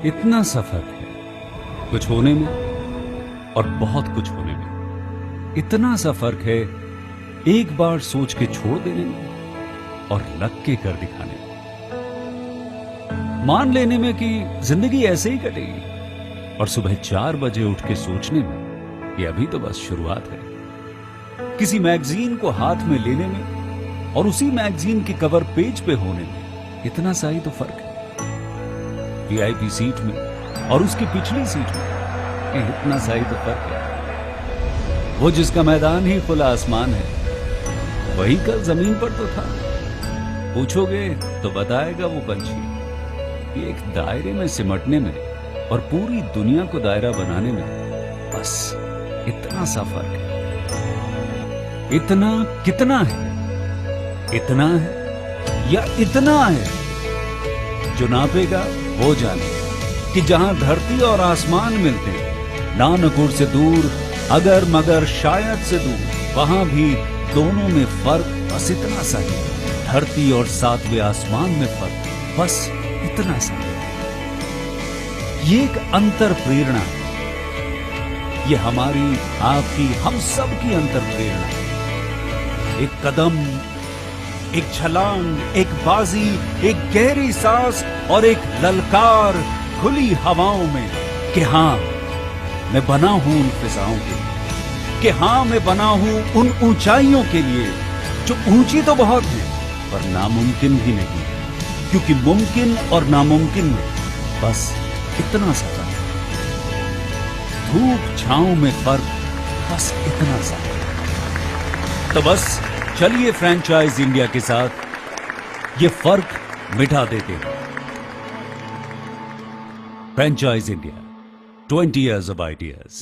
इतना सा फर्क है कुछ होने में और बहुत कुछ होने में। इतना सा फर्क है एक बार सोच के छोड़ देने में और लग के कर दिखाने में। मान लेने में कि जिंदगी ऐसे ही कटेगी और सुबह 4 बजे उठ के सोचने में कि अभी तो बस शुरुआत है। किसी मैगजीन को हाथ में लेने में और उसी मैगजीन के कवर पेज पे होने में इतना सा ही तो फर्क है। वीआईपी सीट में और उसकी पिछली सीट में इतना सा ही तो फर्क है। वो जिसका मैदान ही खुला आसमान है वही कल जमीन पर तो था। पूछोगे तो बताएगा वो पंछी कि एक दायरे में सिमटने में और पूरी दुनिया को दायरा बनाने में बस इतना सा फर्क है। इतना कितना है? इतना है या इतना है? जो नापेगा वो जाने कि जहां धरती और आसमान मिलते हैं, नानकुर से दूर, अगर मगर शायद से दूर, वहां भी दोनों में फर्क बस इतना सा है। धरती और 7वें आसमान में फर्क बस इतना सा है। ये एक अंतर प्रेरणा है। ये हमारी, आपकी, हम सब की अंतर प्रेरणा है। एक कदम, एक छलांग, एक बाजी, एक गहरी सांस और एक ललकार खुली हवाओं में कि हाँ मैं बना हूं उन फिजाओं के लिए, कि हाँ मैं बना हूं उन ऊंचाइयों के लिए जो ऊंची तो बहुत है पर नामुमकिन भी नहीं, क्योंकि मुमकिन और नामुमकिन में बस इतना सा फर्क। धूप छांव में फर्क बस इतना सा। तो बस चलिए फ्रेंचाइज इंडिया के साथ ये फर्क मिटा देते हैं। Franchise India, 20 years of ideas.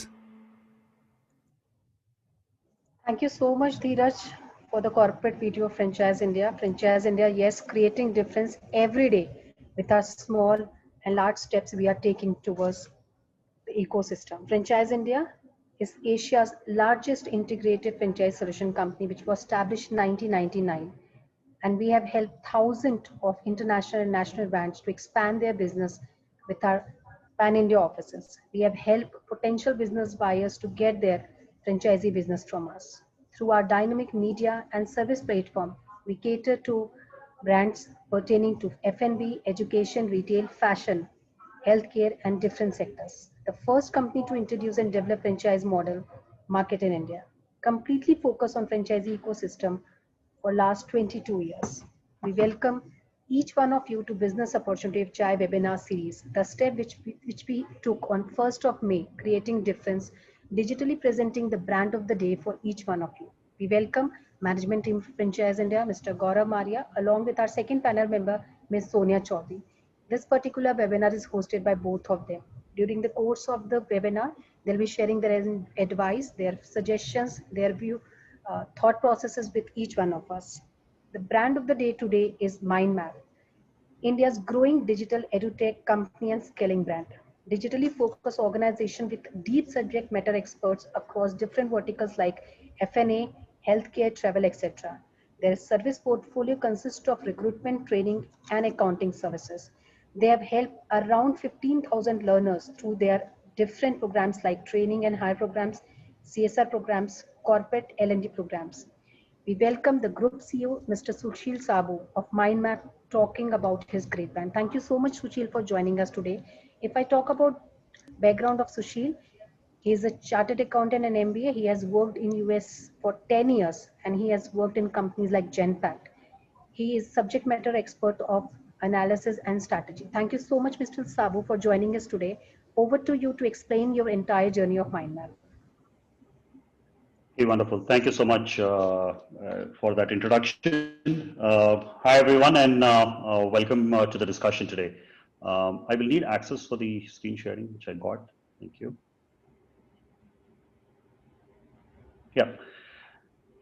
Thank you so much, Dheeraj, for the corporate video of Franchise India. Franchise India, yes, creating difference every day with our small and large steps we are taking towards the ecosystem. Franchise India is Asia's largest integrated franchise solution company, which was established in 1999. And we have helped thousands of international and national brands to expand their business with our pan-India offices. We have helped potential business buyers to get their franchisee business from us. Through our dynamic media and service platform, we cater to brands pertaining to F&B, education, retail, fashion, healthcare, and different sectors. The first company to introduce and develop franchise model market in India. Completely focused on franchisee ecosystem for last 22 years. We welcome each one of you to Business Opportunity of Chai webinar series, the step which we took on 1st of May, creating difference, digitally presenting the brand of the day for each one of you. We welcome management team of Franchise India, Mr. Gaurav Maria, along with our second panel member, Ms. Sonia Chaudhary. This particular webinar is hosted by both of them. During the course of the webinar, they'll be sharing their advice, their suggestions, their view, thought processes with each one of us. The brand of the day today is MindMap, India's growing digital EdTech company and scaling brand. Digitally focused organization with deep subject matter experts across different verticals like F&A, healthcare, travel, etc. Their service portfolio consists of recruitment, training, and accounting services. They have helped around 15,000 learners through their different programs like training and hire programs, CSR programs, corporate L&D programs. We welcome the Group CEO, Mr. Sushil Sabu of MindMap, talking about his great brand. Thank you so much, Sushil, for joining us today. If I talk about background of Sushil, he is a chartered accountant and MBA. He has worked in US for 10 years and he has worked in companies like Genpact. He is subject matter expert of analysis and strategy. Thank you so much, Mr. Sabu, for joining us today. Over to you to explain your entire journey of MindMap. Hey, wonderful. Thank you so much for that introduction. Hi, everyone, and welcome to the discussion today. I will need access for the screen sharing, which I got. Thank you. Yeah.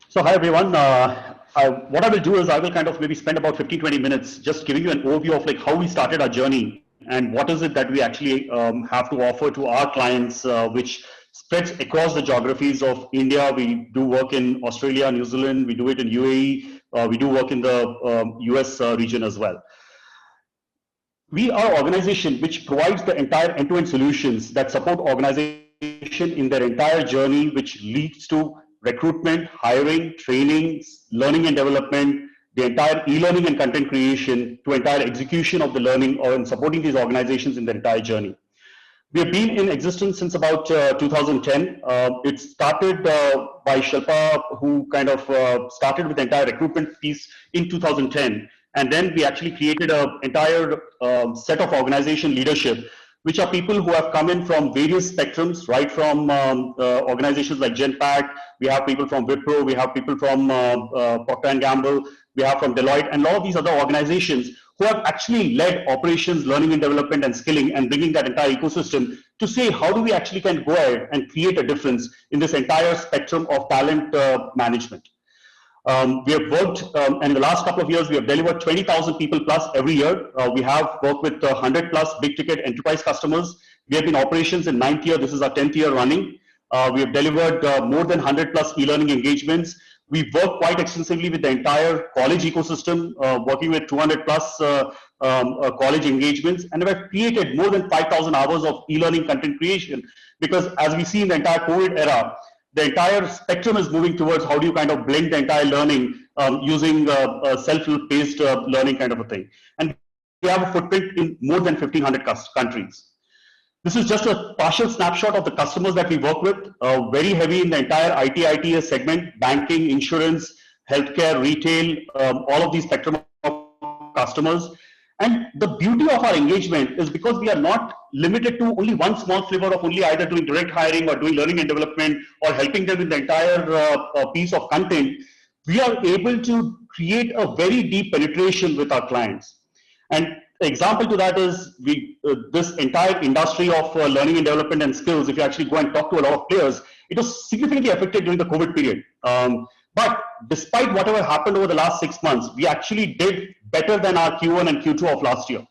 So hi, everyone. What I will do is I will kind of maybe spend about 15-20 minutes just giving you an overview of like how we started our journey and what is it that we actually have to offer to our clients, which spreads across the geographies of India. We do work in Australia, New Zealand, we do it in UAE, we do work in the US region as well. we are an organization which provides the entire end-to-end solutions that support organization in their entire journey, which leads to recruitment, hiring, training, learning and development, the entire e-learning and content creation, to entire execution of the learning, or in supporting these organizations in their entire journey. We have been in existence since about 2010. It started by Shilpa, who kind of started with the entire recruitment piece in 2010. And then we actually created an entire set of organization leadership, which are people who have come in from various spectrums, right from organizations like Genpact. We have people from Wipro, we have people from Procter & Gamble, we have from Deloitte, and a lot of these other organizations who have actually led operations, learning and development, and skilling, and bringing that entire ecosystem to say, how do we actually can go ahead and create a difference in this entire spectrum of talent management. We have worked, and in the last couple of years, we have delivered 20,000 people plus every year. We have worked with 100 plus big ticket enterprise customers. We have been operations in 9th year. This is our 10th year running. We have delivered more than 100 plus e-learning engagements. We work quite extensively with the entire college ecosystem, working with 200 plus college engagements, and we have created more than 5,000 hours of e-learning content creation, because as we see in the entire COVID era, the entire spectrum is moving towards how do you kind of blend the entire learning using self-paced learning kind of a thing. And we have a footprint in more than 1,500 countries. This is just a partial snapshot of the customers that we work with, very heavy in the entire IT/ITES segment, banking, insurance, healthcare, retail, all of these spectrum of customers. And the beauty of our engagement is because we are not limited to only one small flavor of only either doing direct hiring or doing learning and development or helping them with the entire piece of content. We are able to create a very deep penetration with our clients. And the example to that is this entire industry of learning and development and skills, if you actually go and talk to a lot of players, it was significantly affected during the COVID period. But despite whatever happened over the last 6 months, we actually did better than our Q1 and Q2 of last year.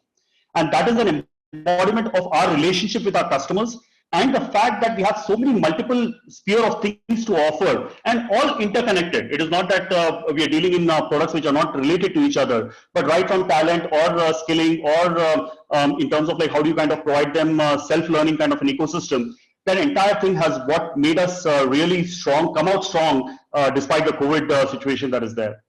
And that is an embodiment of our relationship with our customers and the fact that we have so many multiple sphere of things to offer and all interconnected. It is not that we are dealing in products which are not related to each other, but right from talent or skilling or in terms of like how do you kind of provide them self-learning kind of an ecosystem. That entire thing has what made us really strong, come out strong despite the COVID situation that is there.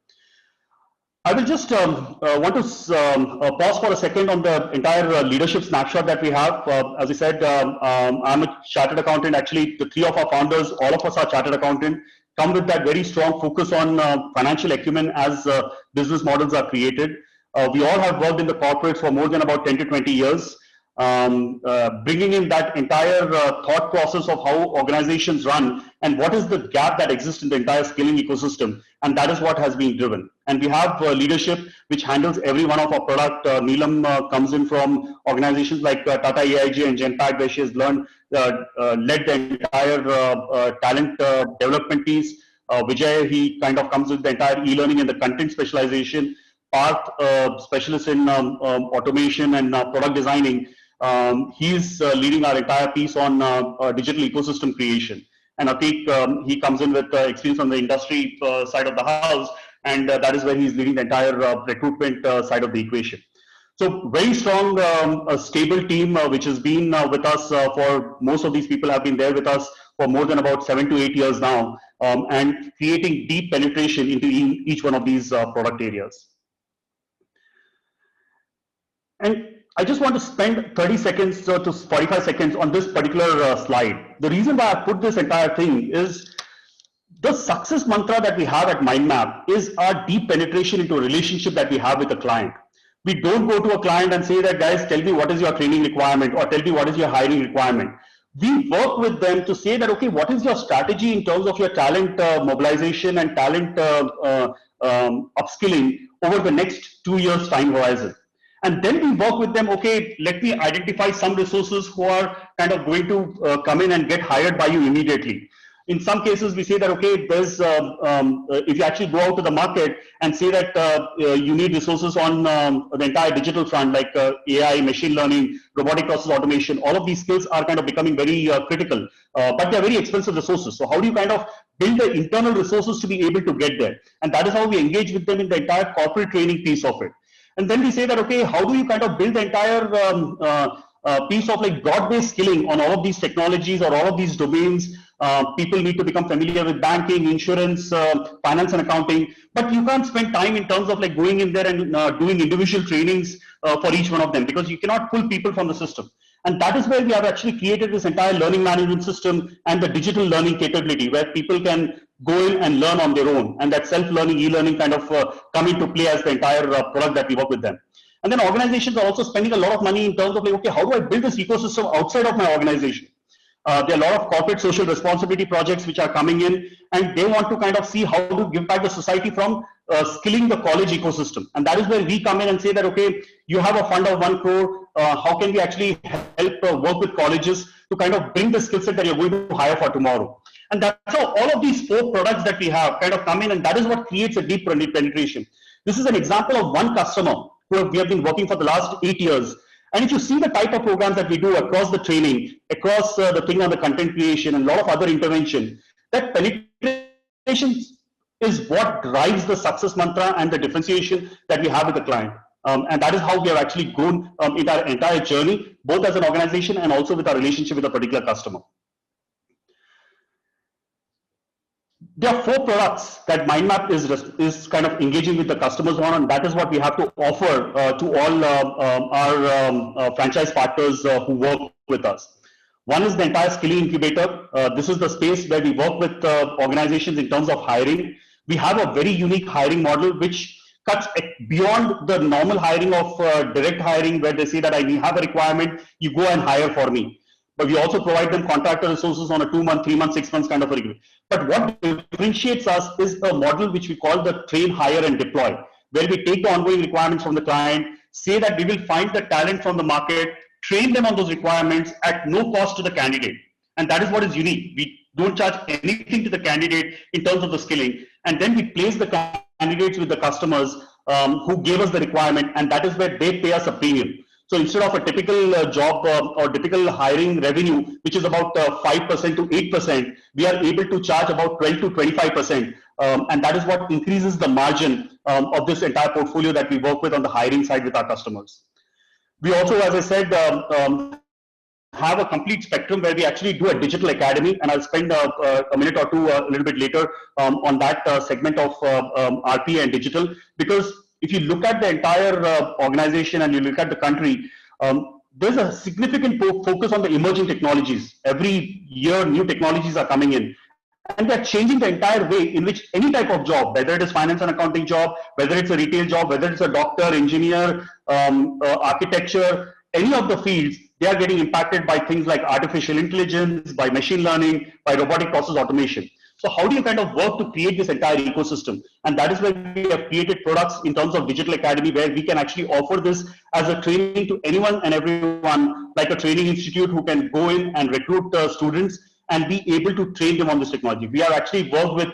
I will just want to pause for a second on the entire leadership snapshot that we have. As I said, I'm a chartered accountant. Actually, the three of our founders, all of us are chartered accountant, come with that very strong focus on financial acumen as business models are created. We all have worked in the corporates for more than about 10 to 20 years. Bringing in that entire thought process of how organizations run and what is the gap that exists in the entire skilling ecosystem, and that is what has been driven. And we have leadership which handles every one of our product. Neelam comes in from organizations like Tata AIG and Genpact, where she has led the entire talent development piece. Vijay, he kind of comes with the entire e-learning and the content specialization. Parth, specialist in automation and product designing. He's leading our entire piece on digital ecosystem creation. And Atik, he comes in with experience on the industry side of the house, and that is where he's leading the entire recruitment side of the equation. So very strong, stable team, which has been with us for most of these people have been there with us for more than about 7 to 8 years now, and creating deep penetration into each one of these product areas. And I just want to spend 30 seconds to 45 seconds on this particular slide. The reason why I put this entire thing is the success mantra that we have at MindMap is our deep penetration into a relationship that we have with a client. We don't go to a client and say that, guys, tell me what is your training requirement or tell me what is your hiring requirement. We work with them to say that, okay, what is your strategy in terms of your talent mobilization and talent upskilling over the next 2 years time horizon. And then we work with them, okay, let me identify some resources who are kind of going to come in and get hired by you immediately. In some cases, we say that, okay, there's, if you actually go out to the market and say that you need resources on the entire digital front, like AI, machine learning, robotic process automation, all of these skills are kind of becoming very critical, but they're very expensive resources. So how do you kind of build the internal resources to be able to get there? And that is how we engage with them in the entire corporate training piece of it. And then we say that, okay, how do you kind of build the entire piece of like broad-based skilling on all of these technologies or all of these domains? People need to become familiar with banking, insurance, finance and accounting, but you can't spend time in terms of like going in there and doing individual trainings for each one of them, because you cannot pull people from the system. And that is where we have actually created this entire learning management system and the digital learning capability, where people can go in and learn on their own, and that self-learning, e-learning kind of come into play as the entire product that we work with them. And then organizations are also spending a lot of money in terms of like, okay, how do I build this ecosystem outside of my organization? There are a lot of corporate social responsibility projects which are coming in, and they want to kind of see how to give back the society from skilling the college ecosystem. And that is where we come in and say that, okay, you have a fund of 1 crore, how can we actually help work with colleges to kind of bring the skill set that you're going to hire for tomorrow? And that's how all of these 4 products that we have kind of come in, and that is what creates a deep penetration. This is an example of one customer who we have been working for the last 8 years. And if you see the type of programs that we do across the training, across the thing on the content creation and a lot of other intervention, that penetration is what drives the success mantra and the differentiation that we have with the client. And that is how we have actually grown in our entire journey, both as an organization and also with our relationship with a particular customer. There are 4 products that MindMap is kind of engaging with the customers on, and that is what we have to offer to all our franchise partners who work with us. One is the entire skilling incubator. This is the space where we work with organizations in terms of hiring. We have a very unique hiring model which cuts beyond the normal hiring of direct hiring, where they say that I have a requirement, you go and hire for me. But we also provide them contractor resources on a 2-month, 3-month, 6 months kind of a agreement. But what differentiates us is a model which we call the train, hire and deploy, where we take the ongoing requirements from the client, say that we will find the talent from the market, train them on those requirements at no cost to the candidate. And that is what is unique. We don't charge anything to the candidate in terms of the skilling. And then we place the candidates with the customers who gave us the requirement, and that is where they pay us a premium. So instead of a typical job or typical hiring revenue, which is about 5% to 8%, we are able to charge about 12 to 25%. And that is what increases the margin of this entire portfolio that we work with on the hiring side with our customers. We also, as I said, have a complete spectrum where we actually do a digital academy, and I'll spend a minute or two a little bit later on that segment of RP and digital, because if you look at the entire organization and you look at the country, there's a significant focus on the emerging technologies. Every year, new technologies are coming in, and they're changing the entire way in which any type of job, whether it is finance and accounting job, whether it's a retail job, whether it's a doctor, engineer, architecture, any of the fields, they are getting impacted by things like artificial intelligence, by machine learning, by robotic process automation. So how do you kind of work to create this entire ecosystem? And that is where we have created products in terms of Digital Academy, where we can actually offer this as a training to anyone and everyone, like a training institute who can go in and recruit students and be able to train them on this technology. We have actually worked with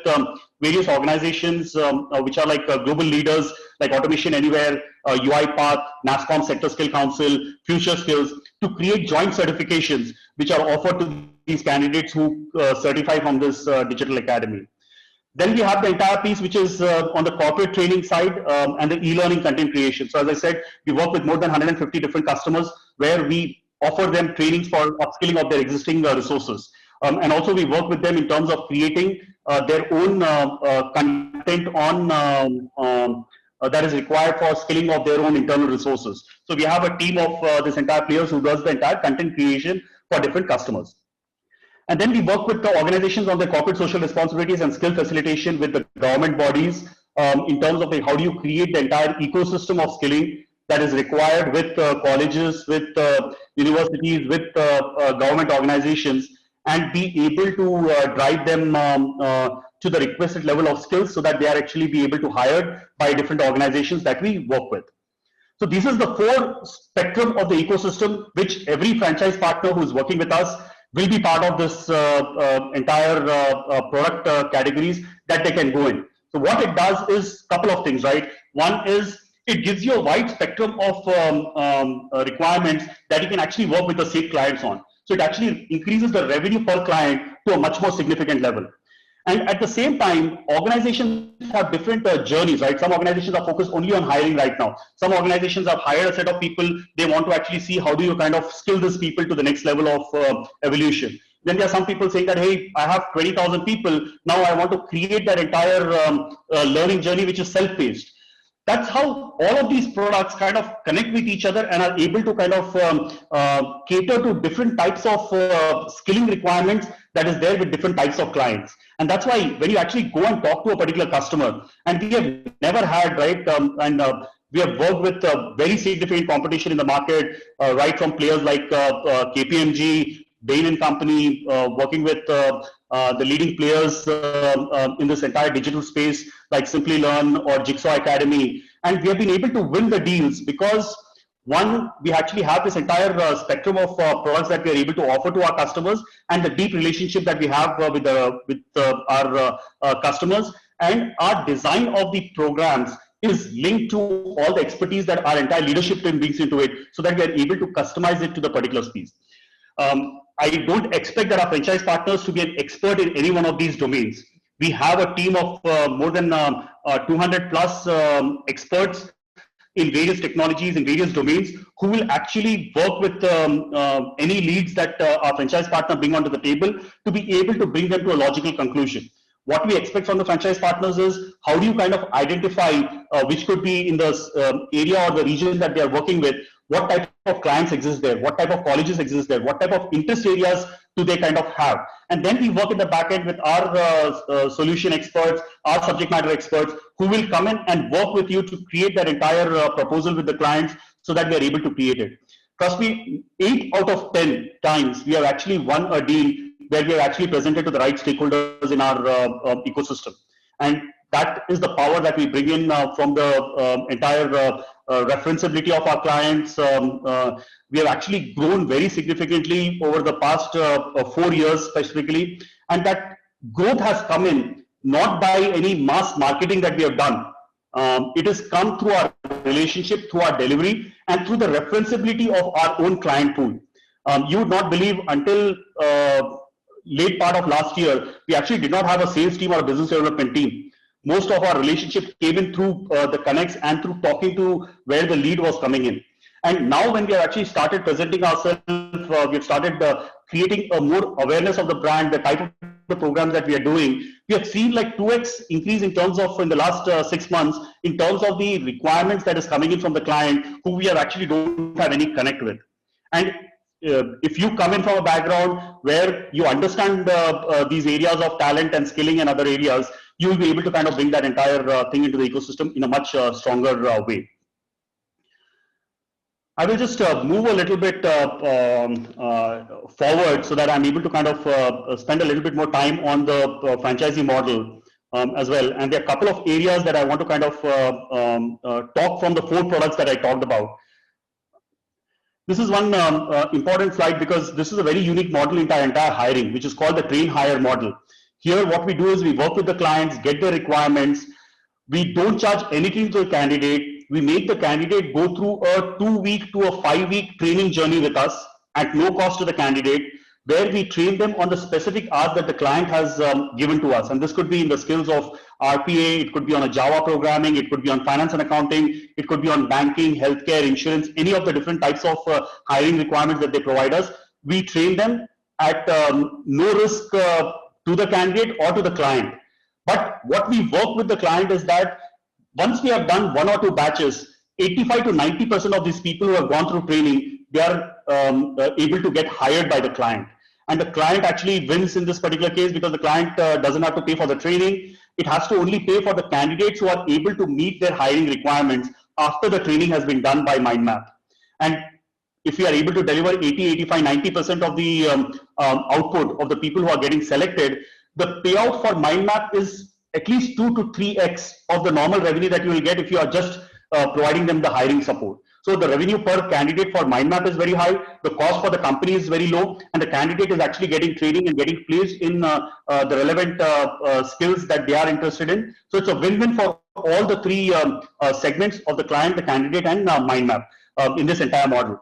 various organizations which are like global leaders like Automation Anywhere, UiPath, NASSCOM Sector Skill Council, Future Skills, to create joint certifications which are offered to these candidates who certify from this Digital Academy. Then we have the entire piece which is on the corporate training side and the e-learning content creation. So as I said, we work with more than 150 different customers where we offer them trainings for upskilling of their existing resources. And also we work with them in terms of creating their own content on that is required for skilling of their own internal resources. So we have a team of this entire players who does the entire content creation for different customers. And then we work with the organizations on their corporate social responsibilities and skill facilitation with the government bodies in terms of how do you create the entire ecosystem of skilling that is required with colleges, with universities, with government organizations, and be able to drive them to the requested level of skills so that they are actually be able to hire by different organizations that we work with. So this is the 4 spectrum of the ecosystem which every franchise partner who is working with us will be part of this entire product categories that they can go in. So what it does is a couple of things, right? One is it gives you a wide spectrum of requirements that you can actually work with the same clients on. So it actually increases the revenue per client to a much more significant level. And at the same time, organizations have different journeys, right? Some organizations are focused only on hiring right now. Some organizations have hired a set of people. They want to actually see how do you kind of skill these people to the next level of evolution. Then there are some people saying that, hey, I have 20,000 people. Now I want to create that entire learning journey, which is self-paced. That's how all of these products kind of connect with each other and are able to kind of cater to different types of skilling requirements that is there with different types of clients. And that's why when you actually go and talk to a particular customer, and we have never had, right, we have worked with very significant competition in the market, right from players like KPMG, Bain & Company, working with the leading players in this entire digital space like Simply Learn or Jigsaw Academy. And we have been able to win the deals because, one, we actually have this entire spectrum of products that we are able to offer to our customers, and the deep relationship that we have with our customers. And our design of the programs is linked to all the expertise that our entire leadership team brings into it, so that we are able to customize it to the particular speed. I don't expect that our franchise partners to be an expert in any one of these domains. We have a team of more than 200 plus experts in various technologies, in various domains, who will actually work with any leads that our franchise partner bring onto the table to be able to bring them to a logical conclusion. What we expect from the franchise partners is how do you kind of identify which could be in the area or the region that they are working with, what type of clients exist there, what type of colleges exist there, what type of interest areas do they kind of have. And then we work in the back end with our solution experts, our subject matter experts, who will come in and work with you to create that entire proposal with the clients so that we are able to create it. Trust me, 8 out of 10 times we have actually won a deal where we have actually presented to the right stakeholders in our ecosystem. And that is the power that we bring in from the entire referenceability of our clients. We have actually grown very significantly over the past 4 years specifically. And that growth has come in not by any mass marketing that we have done. It has come through our relationship, through our delivery, and through the referenceability of our own client pool. You would not believe, until late part of last year, we actually did not have a sales team or a business development team. Most of our relationship came in through the connects and through talking to where the lead was coming in. And now when we have actually started presenting ourselves, we've started creating a more awareness of the brand, the type of the programs that we are doing. We have seen like 2x increase in terms of, in the last 6 months, in terms of the requirements that is coming in from the client who we have actually don't have any connect with. And if you come in from a background where you understand these areas of talent and skilling and other areas, you will be able to kind of bring that entire thing into the ecosystem in a much stronger way. I will just move a little bit forward so that I'm able to kind of spend a little bit more time on the franchisee model as well. And there are a couple of areas that I want to kind of talk from the 4 products that I talked about. This is one important slide because this is a very unique model in our entire hiring, which is called the train hire model. Here, what we do is we work with the clients, get their requirements. We don't charge anything to the candidate. We make the candidate go through a 2-week to a 5-week training journey with us at no cost to the candidate, where we train them on the specific art that the client has given to us. And this could be in the skills of RPA, it could be on a Java programming, it could be on finance and accounting, it could be on banking, healthcare, insurance, any of the different types of hiring requirements that they provide us. We train them at no risk to the candidate or to the client. But what we work with the client is that once we have done 1 or 2 batches, 85 to 90% of these people who have gone through training, they are able to get hired by the client. And the client actually wins in this particular case because the client doesn't have to pay for the training. It has to only pay for the candidates who are able to meet their hiring requirements after the training has been done by MindMap. And if we are able to deliver 80, 85, 90% of the output of the people who are getting selected, the payout for MindMap is at least 2 to 3x of the normal revenue that you will get if you are just providing them the hiring support. So the revenue per candidate for MindMap is very high, the cost for the company is very low, and the candidate is actually getting training and getting placed in the relevant skills that they are interested in. So it's a win-win for all the 3 segments of the client, the candidate, and MindMap in this entire model.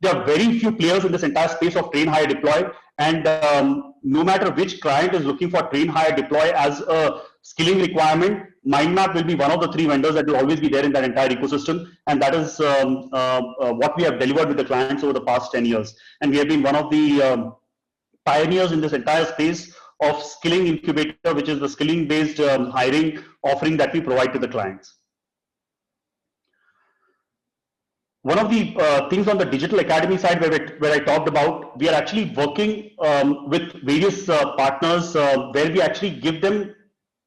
there are very few players in this entire space of train, hire, deploy. And no matter which client is looking for train, hire, deploy as a skilling requirement, MindMap will be one of the 3 vendors that will always be there in that entire ecosystem. And that is what we have delivered with the clients over the past 10 years. And we have been one of the pioneers in this entire space of skilling incubator, which is the skilling based hiring offering that we provide to the clients. One of the things on the digital academy side where I talked about, we are actually working with various partners where we actually give them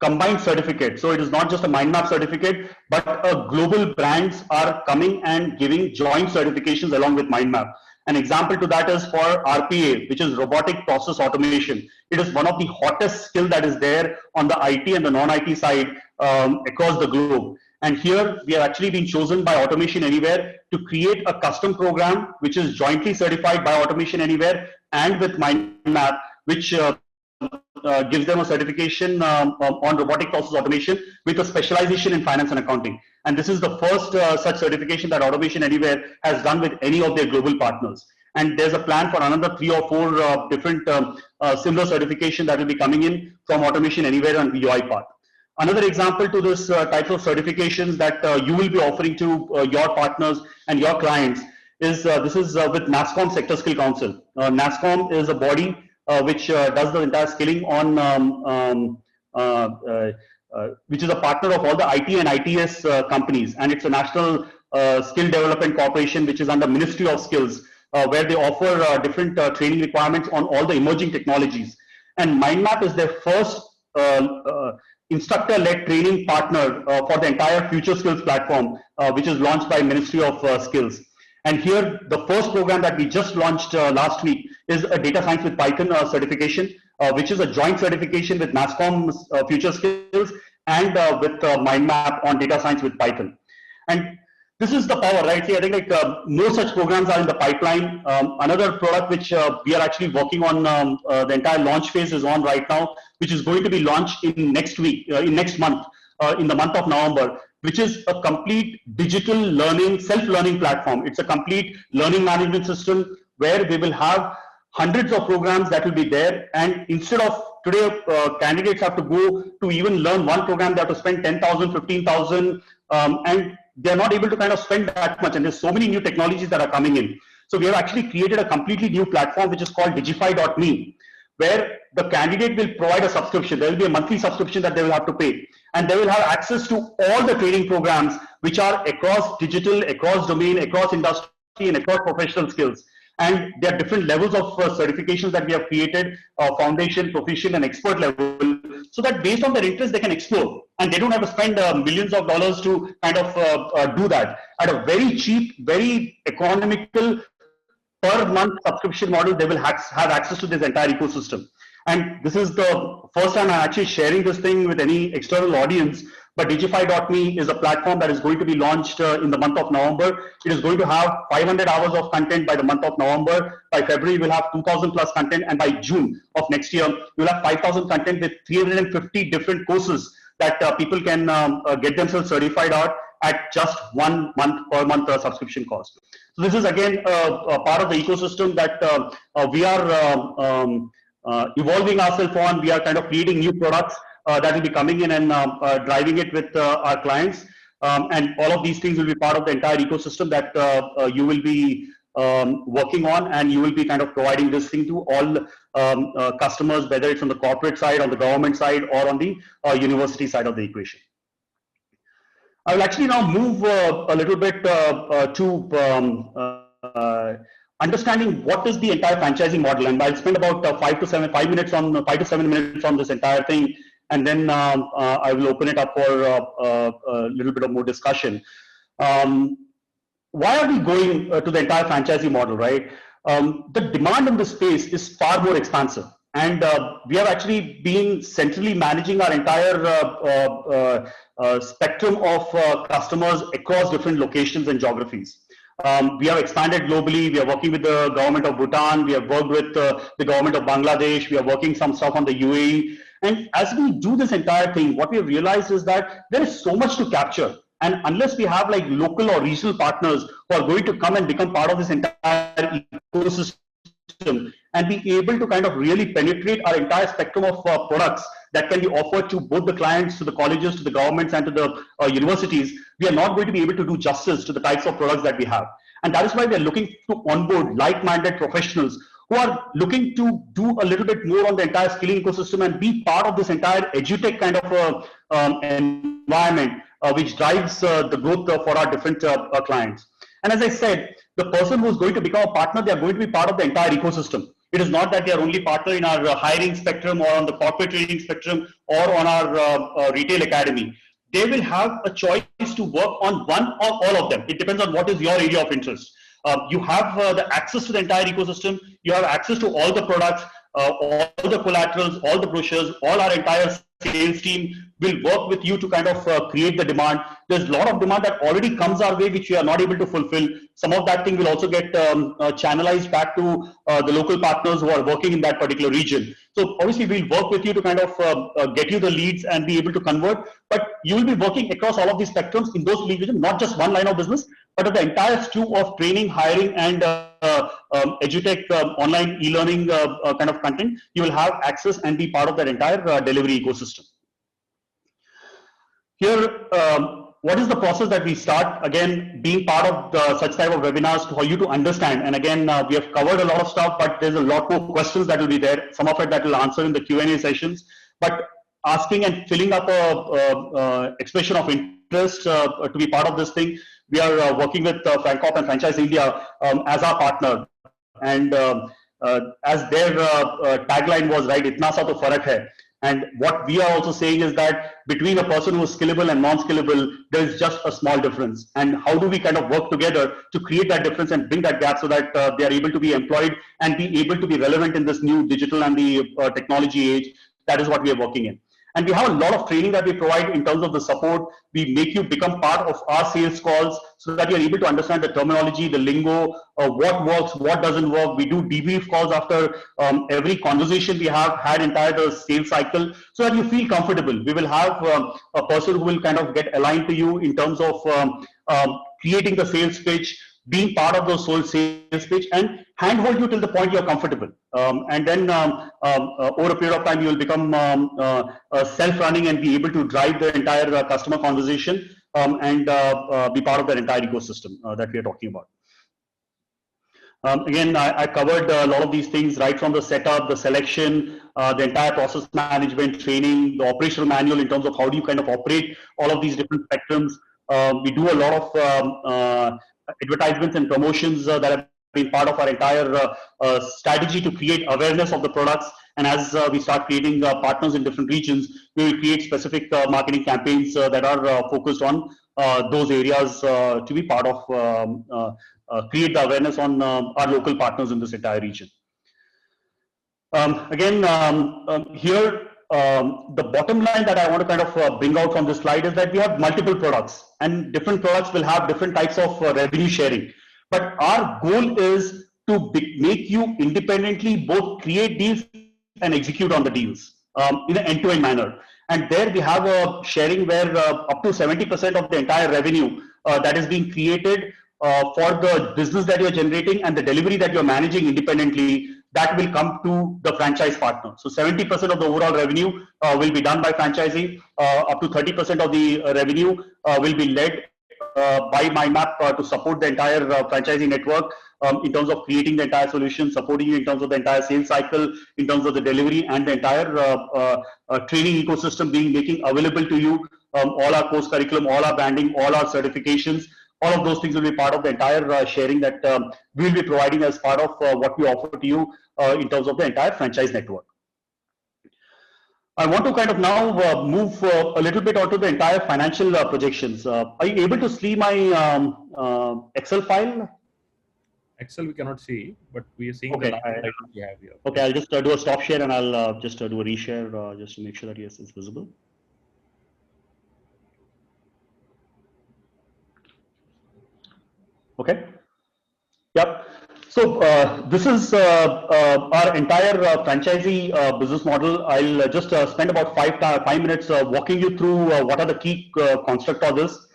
combined certificate. So it is not just a MindMap certificate, but global brands are coming and giving joint certifications along with MindMap. An example to that is for RPA, which is robotic process automation. It is one of the hottest skill that is there on the IT and the non-IT side across the globe. And here we have actually been chosen by Automation Anywhere to create a custom program which is jointly certified by Automation Anywhere and with MindMap, which gives them a certification on robotic process automation with a specialization in finance and accounting. And this is the first such certification that Automation Anywhere has done with any of their global partners. And there's a plan for another 3 or 4 different similar certification that will be coming in from Automation Anywhere and UiPath. Another example to this type of certifications that you will be offering to your partners and your clients is this is with NASSCOM Sector Skill Council. NASSCOM is a body which does the entire skilling on, which is a partner of all the IT and ITS companies, and it's a national skill development corporation which is under Ministry of Skills, where they offer different training requirements on all the emerging technologies. And MindMap is their first instructor-led training partner for the entire Future Skills platform, which is launched by Ministry of Skills. And here, the first program that we just launched last week is a Data Science with Python certification, which is a joint certification with NASSCOM's Future Skills and with MindMap on Data Science with Python. And this is the power, right? See, I think like no such programs are in the pipeline. Another product which we are actually working on, the entire launch phase is on right now, which is going to be launched in next week, in next month, in the month of November, which is a complete digital learning, self-learning platform. It's a complete learning management system where we will have hundreds of programs that will be there. And instead of today, candidates have to go to even learn one program, they have to spend 10,000, 15,000, and they're not able to kind of spend that much. And there's so many new technologies that are coming in. So we have actually created a completely new platform, which is called digify.me, where the candidate will provide a subscription. There will be a monthly subscription that they will have to pay. And they will have access to all the training programs, which are across digital, across domain, across industry, and across professional skills. And there are different levels of certifications that we have created, foundation, proficient, and expert level, so that based on their interest, they can explore. And they don't have to spend millions of dollars to kind of do that. At a very cheap, very economical per month subscription model, they will have access to this entire ecosystem. And this is the first time I'm actually sharing this thing with any external audience, but digify.me is a platform that is going to be launched in the month of November. It is going to have 500 hours of content by the month of November. By February, we'll have 2,000 plus content. And by June of next year, we'll have 5,000 content with 350 different courses that people can get themselves certified at just 1 month per month subscription cost. So this is again a part of the ecosystem that we are evolving ourselves on. We are kind of creating new products that will be coming in and driving it with our clients. And all of these things will be part of the entire ecosystem that you will be working on, and you will be kind of providing this thing to all customers, whether it's on the corporate side, on the government side, or on the university side of the equation. I will actually now move a little bit to understanding what is the entire franchising model, and I'll spend about 5 to 7 minutes on this entire thing, and then I will open it up for a little bit of more discussion. Why are we going to the entire franchising model, right? The demand in this space is far more expansive, and we have actually been centrally managing our entire spectrum of customers across different locations and geographies. We have expanded globally. We are working with the government of Bhutan. We have worked with the government of Bangladesh. We are working some stuff on the UAE. And as we do this entire thing, what we have realized is that there is so much to capture. And unless we have like local or regional partners who are going to come and become part of this entire ecosystem and be able to kind of really penetrate our entire spectrum of products that can be offered to both the clients, to the colleges, to the governments, and to the universities, we are not going to be able to do justice to the types of products that we have. And that is why we are looking to onboard like-minded professionals who are looking to do a little bit more on the entire skilling ecosystem and be part of this entire edutech kind of environment, which drives the growth for our different clients. And as I said, the person who is going to become a partner, they are going to be part of the entire ecosystem. It is not that they are only partner in our hiring spectrum or on the corporate training spectrum or on our retail academy. They will have a choice to work on one or all of them. It depends on what is your area of interest. You have the access to the entire ecosystem. You have access to all the products, all the collaterals, all the brochures, all our entire sales team will work with you to kind of create the demand. There's a lot of demand that already comes our way, which we are not able to fulfill. Some of that thing will also get channelized back to the local partners who are working in that particular region. So obviously we'll work with you to kind of get you the leads and be able to convert, but you will be working across all of these spectrums in those regions, not just one line of business, but the entire stew of training, hiring, and edutech online e-learning kind of content. You will have access and be part of that entire delivery ecosystem. Here, what is the process that we start? Again, being part of such type of webinars for you to understand. And again, we have covered a lot of stuff, but there's a lot more questions that will be there. Some of it that will answer in the Q&A sessions. But asking and filling up a expression of interest to be part of this thing. We are working with Francop and Franchiseindia as our partner. And as their tagline was, right, itna sa to farak hai. And what we are also saying is that between a person who is skillable and non-skillable, there is just a small difference. And how do we kind of work together to create that difference and bring that gap so that they are able to be employed and be able to be relevant in this new digital and the technology age? That is what we are working in. And we have a lot of training that we provide in terms of the support. We make you become part of our sales calls so that you're able to understand the terminology, the lingo, what works, what doesn't work. We do debrief calls after every conversation we have had entire the sales cycle so that you feel comfortable. We will have a person who will kind of get aligned to you in terms of creating the sales pitch, being part of those whole sales pitch, and handhold you till the point you're comfortable. And then over a period of time, you will become self-running and be able to drive the entire customer conversation and be part of that entire ecosystem that we are talking about. Again, I covered a lot of these things right from the setup, the selection, the entire process management, training, the operational manual in terms of how do you kind of operate all of these different spectrums. We do a lot of advertisements and promotions that have been part of our entire strategy to create awareness of the products. And as we start creating partners in different regions, we will create specific marketing campaigns that are focused on those areas to be part of create the awareness on our local partners in this entire region. Here, the bottom line that I want to kind of bring out from this slide is that we have multiple products and different products will have different types of revenue sharing. But our goal is to make you independently both create deals and execute on the deals in an end-to-end manner. And there we have a sharing where up to 70% of the entire revenue that is being created for the business that you're generating and the delivery that you're managing independently, that will come to the franchise partner. So 70% of the overall revenue will be done by franchising. Up to 30% of the revenue will be led by MindMap to support the entire franchising network in terms of creating the entire solution, supporting you in terms of the entire sales cycle, in terms of the delivery and the entire training ecosystem making available to you, all our course curriculum, all our branding, all our certifications. All of those things will be part of the entire sharing that we will be providing as part of what we offer to you in terms of the entire franchise network. I want to kind of now move a little bit onto the entire financial projections. Are you able to see my Excel file? Excel we cannot see, but we are seeing okay, the slide we have here. Okay, I'll just do a stop share and I'll just do a reshare just to make sure that yes, it's visible. Okay. Yep. So this is our entire franchisee business model. I'll just spend about five minutes walking you through what are the key construct of this.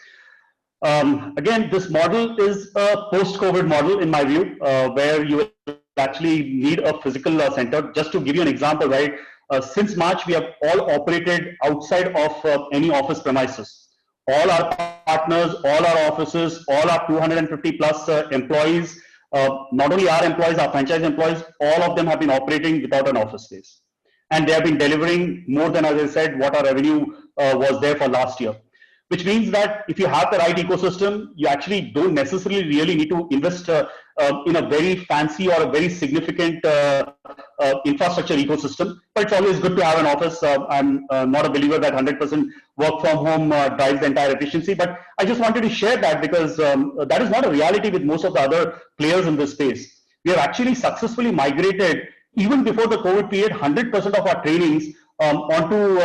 Again, this model is a post-COVID model in my view, where you will actually need a physical center. Just to give you an example, right? Since March, we have all operated outside of any office premises. All our partners, all our offices, all our 250 plus employees, not only our employees, our franchise employees, all of them have been operating without an office space. And they have been delivering more than, as I said, what our revenue was there for last year. Which means that if you have the right ecosystem, you actually don't necessarily really need to invest in a very fancy or a very significant infrastructure ecosystem. But it's always good to have an office. I'm not a believer that 100% work from home drives the entire efficiency. But I just wanted to share that because that is not a reality with most of the other players in this space. We have actually successfully migrated, even before the COVID period, 100% of our trainings onto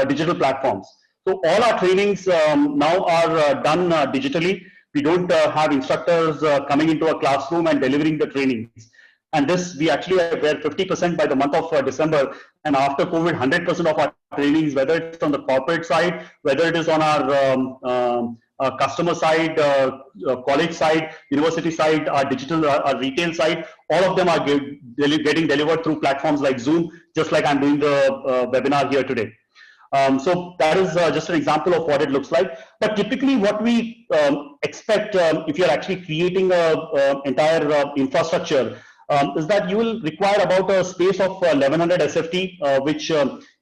digital platforms. So all our trainings now are done digitally. We don't have instructors coming into a classroom and delivering the trainings. And this, we actually were 50% by the month of December. And after COVID, 100% of our trainings, whether it's on the corporate side, whether it is on our customer side, college side, university side, our digital, our retail side, all of them are getting delivered through platforms like Zoom, just like I'm doing the webinar here today. So that is just an example of what it looks like. But typically what we expect if you're actually creating an entire infrastructure is that you will require about a space of 1100 SFT, which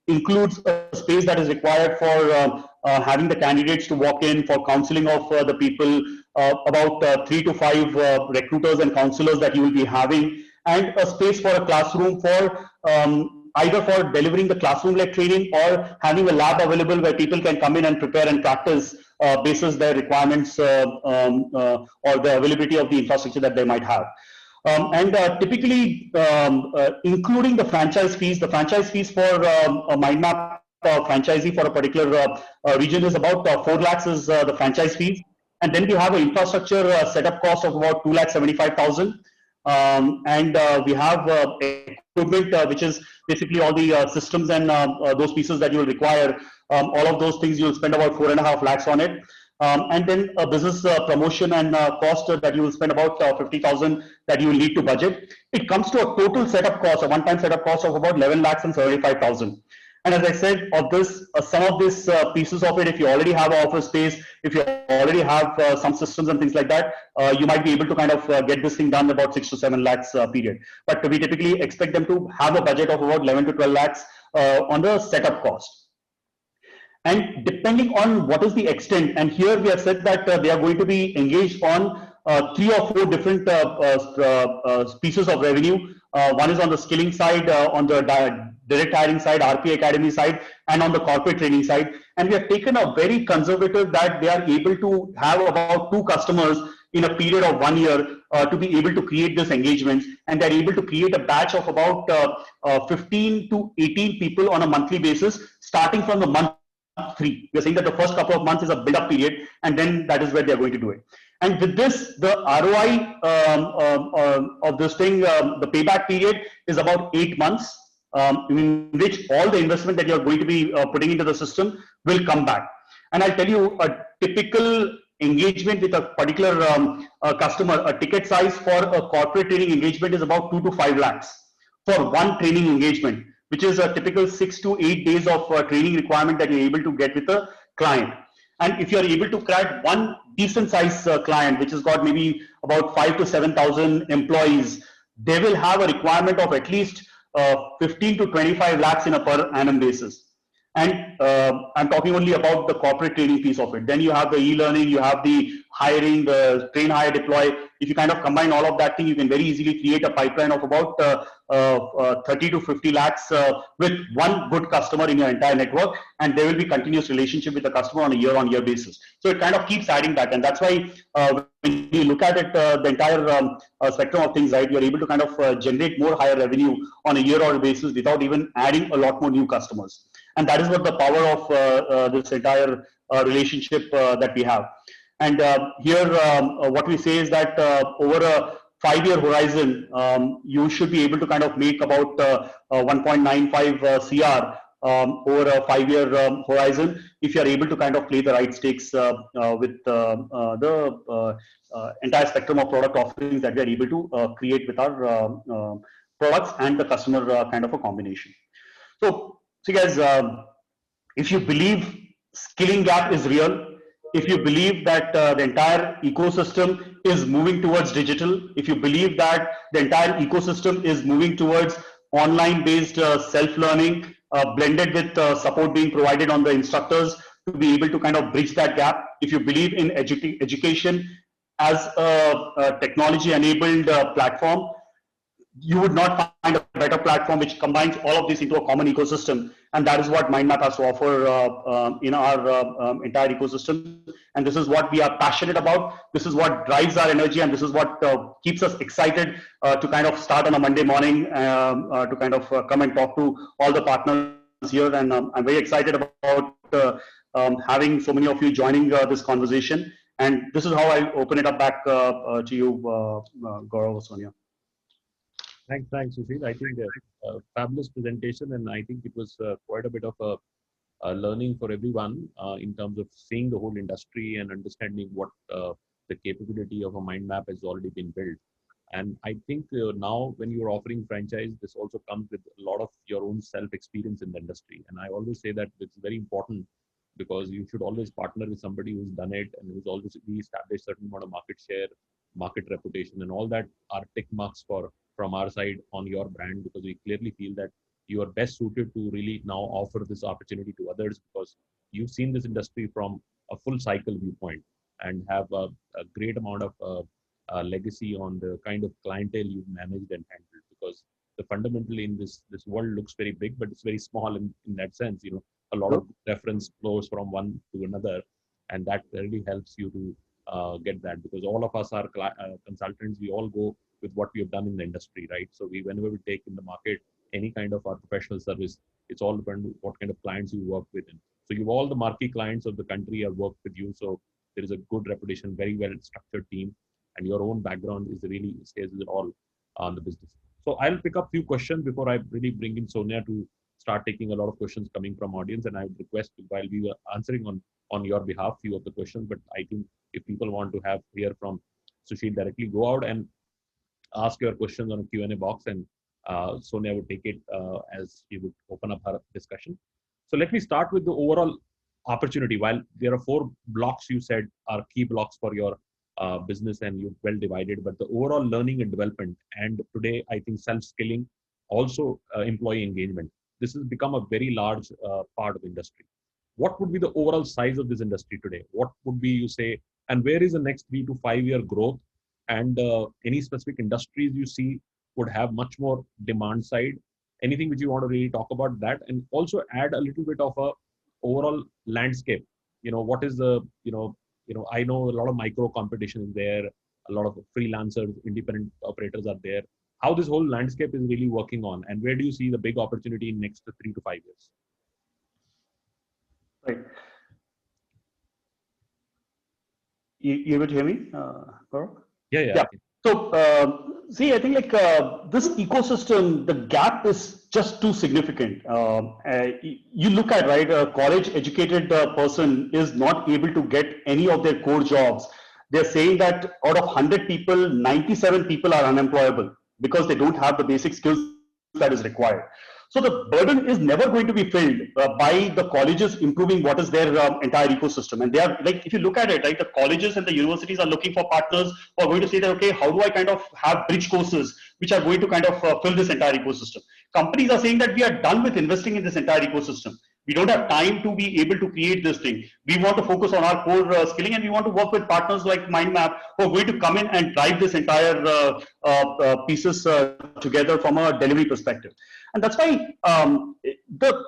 includes a space that is required for having the candidates to walk in, for counseling of the people, about 3 to 5 recruiters and counselors that you will be having, and a space for a classroom for either for delivering the classroom-like training or having a lab available where people can come in and prepare and practice basis their requirements or the availability of the infrastructure that they might have. Typically, including the franchise fees for a MindMap franchisee for a particular region is about 4 lakhs is the franchise fees. And then we have an infrastructure setup cost of about 2,75,000. We have equipment, which is basically all the systems and those pieces that you will require. All of those things you will spend about 4.5 lakhs on it. And then a business promotion and cost that you will spend about 50,000 that you will need to budget. It comes to a total setup cost, a one-time setup cost of about 11 lakhs and 75,000. And as I said, of this, some of these pieces of it, if you already have an office space, if you already have some systems and things like that, you might be able to kind of get this thing done about 6 to 7 lakhs period. But we typically expect them to have a budget of about 11 to 12 lakhs on the setup cost. And depending on what is the extent, and here we have said that they are going to be engaged on 3 or 4 different pieces of revenue. One is on the skilling side, on the direct hiring side, RP Academy side, and on the corporate training side. And we have taken a very conservative that they are able to have about 2 customers in a period of 1 year to be able to create this engagement. And they're able to create a batch of about 15 to 18 people on a monthly basis, starting from the month 3. We're saying that the first couple of months is a build-up period, and then that is where they're going to do it. And with this, the ROI of this thing, the payback period is about 8 months, in which all the investment that you're going to be putting into the system will come back. And I'll tell you, a typical engagement with a particular customer, a ticket size for a corporate training engagement is about 2 to 5 lakhs for one training engagement, which is a typical 6 to 8 days of training requirement that you're able to get with a client. And if you're able to crack one decent size client, which has got maybe about 5 to 7,000 employees, they will have a requirement of at least 15 to 25 lakhs in a per annum basis. And I'm talking only about the corporate training piece of it. Then you have the e-learning, you have the hiring, the train, hire, deploy. If you kind of combine all of that thing, you can very easily create a pipeline of about 30 to 50 lakhs with one good customer in your entire network. And there will be continuous relationship with the customer on a year-on-year basis. So it kind of keeps adding that. And that's why when you look at it, the entire spectrum of things, right, you're able to kind of generate more higher revenue on a year-on-year basis without even adding a lot more new customers. And that is what the power of this entire relationship that we have. And here, what we say is that over a 5-year horizon, you should be able to kind of make about 1.95 CR over a 5-year horizon, if you are able to kind of play the right stakes with the entire spectrum of product offerings that we are able to create with our products and the customer kind of a combination. So, see guys, if you believe skilling gap is real, if you believe that the entire ecosystem is moving towards digital, if you believe that the entire ecosystem is moving towards online based self-learning blended with support being provided on the instructors to be able to kind of bridge that gap, if you believe in education as a technology enabled platform, you would not find a better platform which combines all of this into a common ecosystem. And that is what MindMap has to offer in our entire ecosystem. And this is what we are passionate about. This is what drives our energy. And this is what keeps us excited to kind of start on a Monday morning to kind of come and talk to all the partners here. And I'm very excited about having so many of you joining this conversation. And this is how I open it up back to you, Gaurav or Sonia. Thanks, Sushil. I think a fabulous presentation, and I think it was quite a bit of a learning for everyone in terms of seeing the whole industry and understanding what the capability of a mind map has already been built. And I think now when you're offering franchise, this also comes with a lot of your own self-experience in the industry. And I always say that it's very important because you should always partner with somebody who's done it and who's always established certain amount of market share, market reputation, and all that are tick marks from our side on your brand, because we clearly feel that you are best suited to really now offer this opportunity to others, because you've seen this industry from a full cycle viewpoint and have a great amount of legacy on the kind of clientele you've managed and handled. Because the fundamentally in this world looks very big, but it's very small in that sense. You know, a lot of reference flows from one to another, and that really helps you to get that, because all of us are consultants. We all go with what we have done in the industry, right? So whenever we take in the market any kind of our professional service, it's all dependent on what kind of clients you work with. So you've all the marquee clients of the country have worked with you. So there is a good reputation, very well structured team, and your own background is really stays with it all on the business. So I'll pick up a few questions before I really bring in Sonia to start taking a lot of questions coming from audience. And I would request, while we were answering on your behalf few of the questions, but I think if people want to hear from Sushil directly, go out and ask your questions on a Q&A box, and Sonia would take it as she would open up her discussion. So let me start with the overall opportunity. While there are 4 blocks you said are key blocks for your business and you've well divided, but the overall learning and development, and today I think self-skilling, also employee engagement, this has become a very large part of the industry. What would be the overall size of this industry today? What would be, you say, and where is the next 3 to 5 year growth? And any specific industries you see would have much more demand side? Anything which you want to really talk about that, and also add a little bit of a overall landscape. You know, what is the, I know a lot of micro competition is there, a lot of freelancers, independent operators are there. How this whole landscape is really working on, and where do you see the big opportunity in next 3 to 5 years? Right. You able to hear me, Gaurav? Yeah. So, see, I think like this ecosystem, the gap is just too significant. You look at, right, a college educated person is not able to get any of their core jobs. They're saying that out of 100 people, 97 people are unemployable because they don't have the basic skills that is required. So the burden is never going to be filled by the colleges improving what is their entire ecosystem. And they are, like, if you look at it, right, the colleges and the universities are looking for partners who are going to say that, okay, how do I kind of have bridge courses which are going to kind of fill this entire ecosystem? Companies are saying that we are done with investing in this entire ecosystem. We don't have time to be able to create this thing. We want to focus on our core skilling, and we want to work with partners like MindMap who are going to come in and drive this entire pieces together from a delivery perspective. And that's why the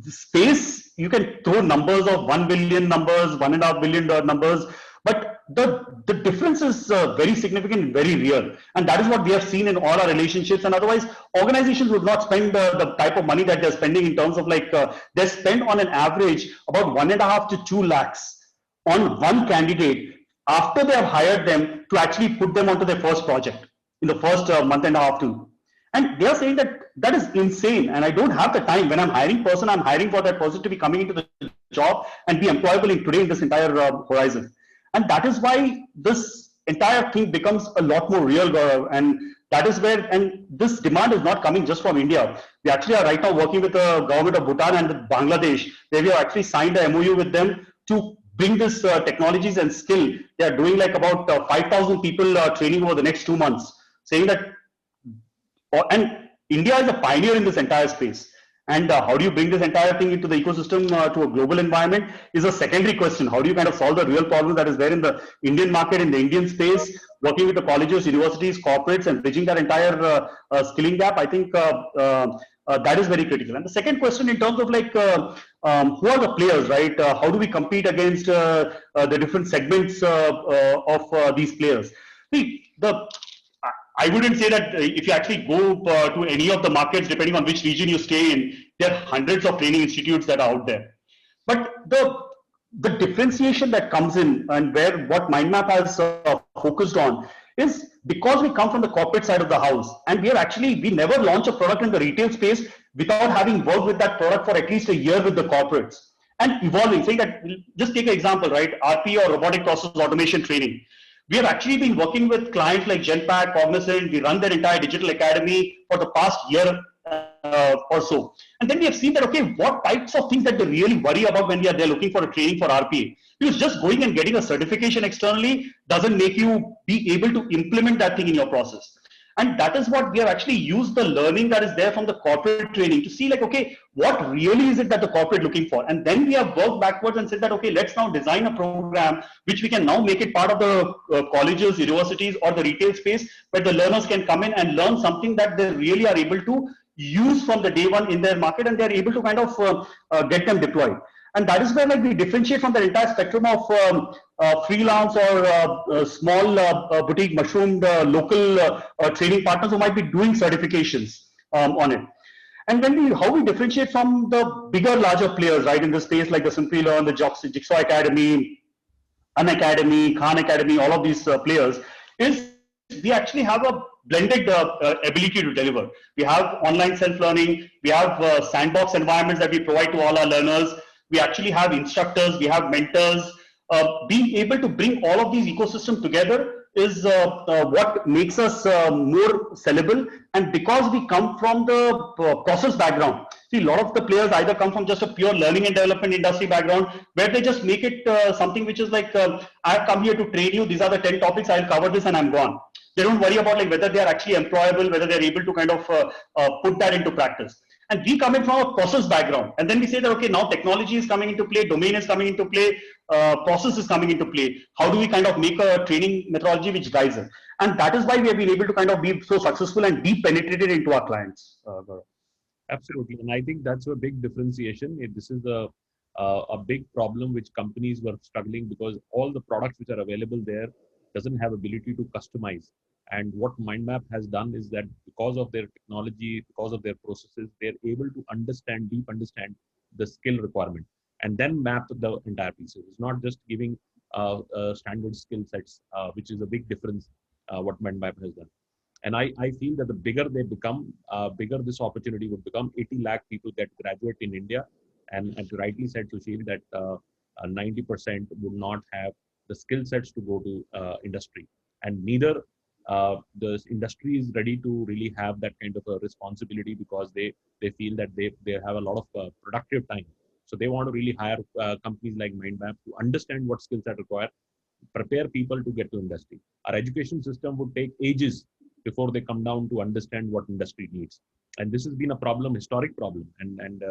space, you can throw numbers of 1 billion numbers, $1.5 billion numbers, but the difference is very significant, very real. And that is what we have seen in all our relationships. And otherwise, organizations would not spend the type of money that they're spending in terms of like, they spend on an average about 1.5 to 2 lakhs on one candidate after they have hired them to actually put them onto their first project in the first month and a half too. And they are saying that that is insane, and I don't have the time. When I'm hiring person, I'm hiring for that person to be coming into the job and be employable in today in this entire horizon. And that is why this entire thing becomes a lot more real, Gaurav. And that is where, and this demand is not coming just from India. We actually are right now working with the government of Bhutan and with Bangladesh, where we have actually signed a MOU with them to bring this technologies and skill. They are doing like about 5,000 people training over the next 2 months, saying that and India is a pioneer in this entire space. And how do you bring this entire thing into the ecosystem to a global environment is a secondary question. How do you kind of solve the real problem that is there in the Indian market, in the Indian space, working with the colleges, universities, corporates, and bridging that entire skilling gap? I think that is very critical. And the second question in terms of like, who are the players, right? How do we compete against the different segments of these players? See, I wouldn't say that if you actually go to any of the markets, depending on which region you stay in, there are hundreds of training institutes that are out there. But the differentiation that comes in, and where what MindMap has focused on, is because we come from the corporate side of the house, and we never launch a product in the retail space without having worked with that product for at least a year with the corporates and evolving. Saying that, just take an example, right? RPA, or robotic process automation training. We have actually been working with clients like Genpact, Cognizant. We run their entire digital academy for the past year or so. And then we have seen that, okay, what types of things that they really worry about when they're looking for a training for RPA. Because just going and getting a certification externally doesn't make you be able to implement that thing in your process. And that is what we have actually used the learning that is there from the corporate training to see like, okay, what really is it that the corporate looking for? And then we have worked backwards and said that, okay, let's now design a program which we can now make it part of the colleges, universities, or the retail space, where the learners can come in and learn something that they really are able to use from the day one in their market, and they're able to kind of get them deployed. And that is where like we differentiate from the entire spectrum of freelance or small boutique mushroomed local training partners who might be doing certifications on it. And then how we differentiate from the bigger, larger players, right, in this space, like the Simply Learn, the Jigsaw Academy, An Academy, Khan Academy, all of these players, is we actually have a blended ability to deliver. We have online self-learning, we have sandbox environments that we provide to all our learners. We actually have instructors, we have mentors. Being able to bring all of these ecosystems together is what makes us more sellable. And because we come from the process background, see, a lot of the players either come from just a pure learning and development industry background, where they just make it something which is like, I've come here to train you, these are the 10 topics, I'll cover this and I'm gone. They don't worry about like whether they are actually employable, whether they're able to kind of put that into practice. And we come in from a process background, and then we say that, okay, now technology is coming into play, domain is coming into play, process is coming into play. How do we kind of make a training methodology which guides it? And that is why we have been able to kind of be so successful and deep penetrated into our clients. Absolutely, and I think that's a big differentiation. This is a big problem which companies were struggling, because all the products which are available there doesn't have ability to customize. And what MindMap has done is that because of their technology, because of their processes, they're able to deep understand the skill requirement and then map the entire pieces. It's not just giving standard skill sets, which is a big difference what MindMap has done. And I feel that the bigger they become, bigger this opportunity would become. 80 lakh people get graduate in India. And as rightly said, Sushil, that 90% would not have the skill sets to go to industry. And neither the industry is ready to really have that kind of a responsibility, because they feel that they have a lot of productive time. So they want to really hire companies like MindMap to understand what skills are required, prepare people to get to industry. Our education system would take ages before they come down to understand what industry needs. And this has been a problem, historic problem. And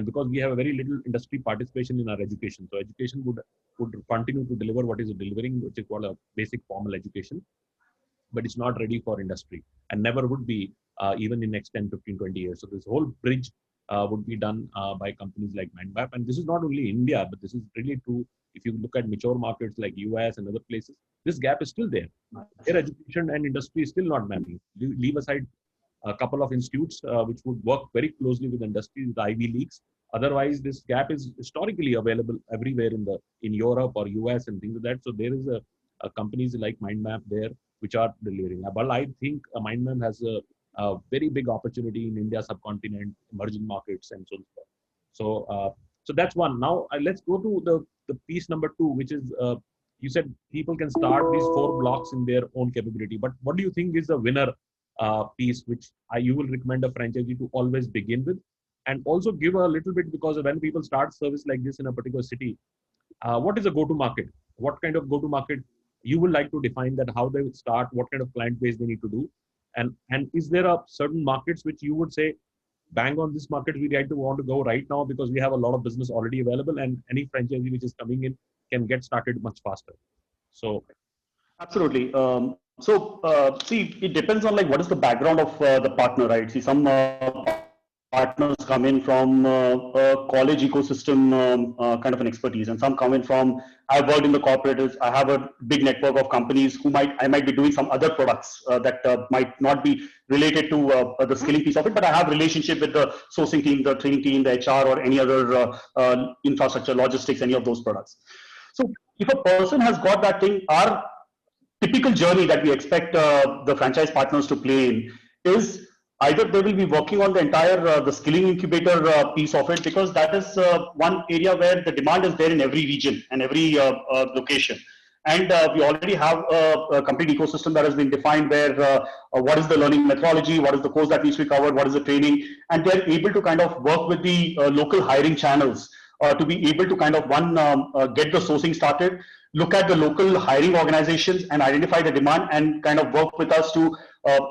because we have a very little industry participation in our education, so education would continue to deliver what is delivering, which is called a basic formal education, but it's not ready for industry and never would be even in next 10, 15, 20 years. So this whole bridge would be done by companies like MindMap. And this is not only India, but this is really true. If you look at mature markets like US and other places, this gap is still there. Their education and industry is still not mapping. Leave aside a couple of institutes which would work very closely with industry, the Ivy Leagues. Otherwise, this gap is historically available everywhere in Europe or US and things like that. So there is a companies like MindMap there which are delivering. But I think MindMap has very big opportunity in India subcontinent, emerging markets, and so on. So that's one. Now let's go to the piece number two, which is you said people can start these 4 blocks in their own capability. But what do you think is the winner piece, which you will recommend a franchisee to always begin with? And also give a little bit, because when people start service like this in a particular city, what is a go-to-market? What kind of go-to-market you would like to define, that how they would start, what kind of client base they need to do? And is there a certain markets which you would say, bang on this market, we want to go right now because we have a lot of business already available, and any franchisee which is coming in can get started much faster? So Absolutely. See, it depends on like what is the background of the partner, right? See, some partners come in from a college ecosystem kind of an expertise, and some come in from, I've worked in the corporates, I have a big network of companies who I might be doing some other products that might not be related to the skilling piece of it, but I have relationship with the sourcing team, the training team, the HR, or any other infrastructure, logistics, any of those products. So if a person has got that thing, our typical journey that we expect the franchise partners to play in is either they will be working on the entire the skilling incubator piece of it, because that is one area where the demand is there in every region and every location. And we already have a complete ecosystem that has been defined, where what is the learning methodology, what is the course that needs to be covered, what is the training, and they're able to kind of work with the local hiring channels to be able to kind of get the sourcing started, look at the local hiring organizations and identify the demand, and kind of work with us to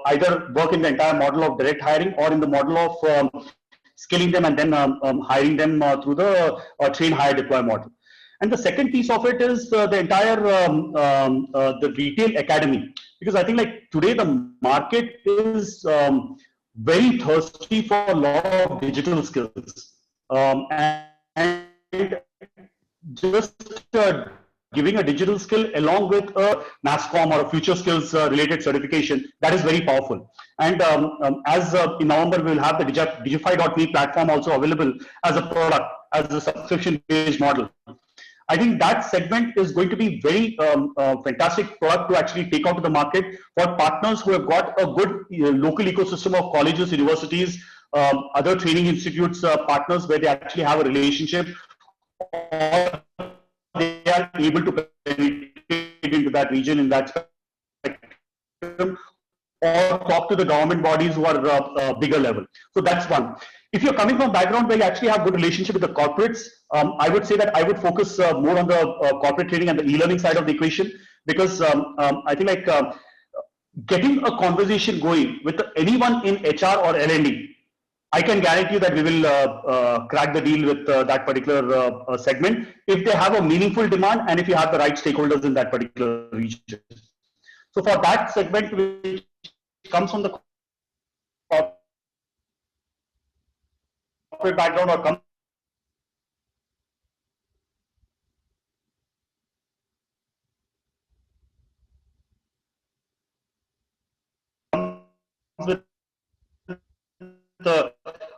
either work in the entire model of direct hiring, or in the model of skilling them and then hiring them through the train, hire, deploy model. And the second piece of it is the entire the retail academy, because I think like today the market is very thirsty for a lot of digital skills, and just giving a digital skill along with a NASCOM or a future skills related certification, that is very powerful. And as in November, we will have the Digify.me platform also available as a product, as a subscription based model. I think that segment is going to be very fantastic product to actually take out to the market for partners who have got a good local ecosystem of colleges, universities, other training institutes, partners where they actually have a relationship, or they are able to penetrate into that region in that spectrum, or talk to the government bodies who are bigger level. So that's one. If you're coming from a background where you actually have good relationship with the corporates, I would say that I would focus more on the corporate training and the e-learning side of the equation, because I think like getting a conversation going with anyone in HR or L&D, I can guarantee you that we will crack the deal with that particular segment if they have a meaningful demand and if you have the right stakeholders in that particular region. So for that segment, which comes from the corporate background or comes with the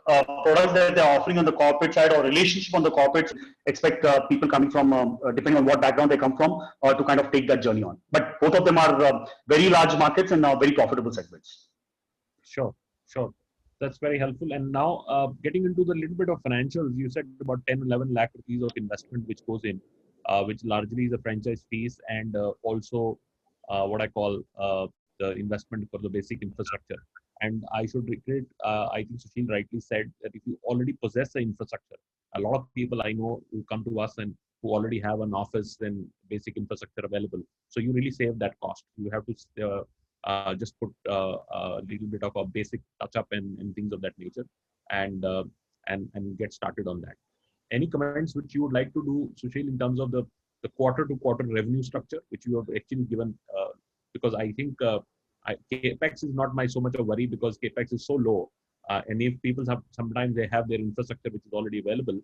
products that they're offering on the corporate side or relationship on the corporate, expect people coming from, depending on what background they come from, to kind of take that journey on. But both of them are very large markets and very profitable segments. Sure. That's very helpful. And now getting into the little bit of financials, you said about 10, 11 lakh rupees of investment which goes in, which largely is the franchise fees, and also what I call the investment for the basic infrastructure. And I should reiterate, I think Sushil rightly said that if you already possess the infrastructure, a lot of people I know who come to us and who already have an office and basic infrastructure available. So you really save that cost. You have to just put a little bit of a basic touch up and things of that nature, and get started on that. Any comments which you would like to do, Sushil, in terms of the quarter to quarter revenue structure, which you have actually given? Because I think capex is not so much a worry, because capex is so low, and if people sometimes they have their infrastructure which is already available,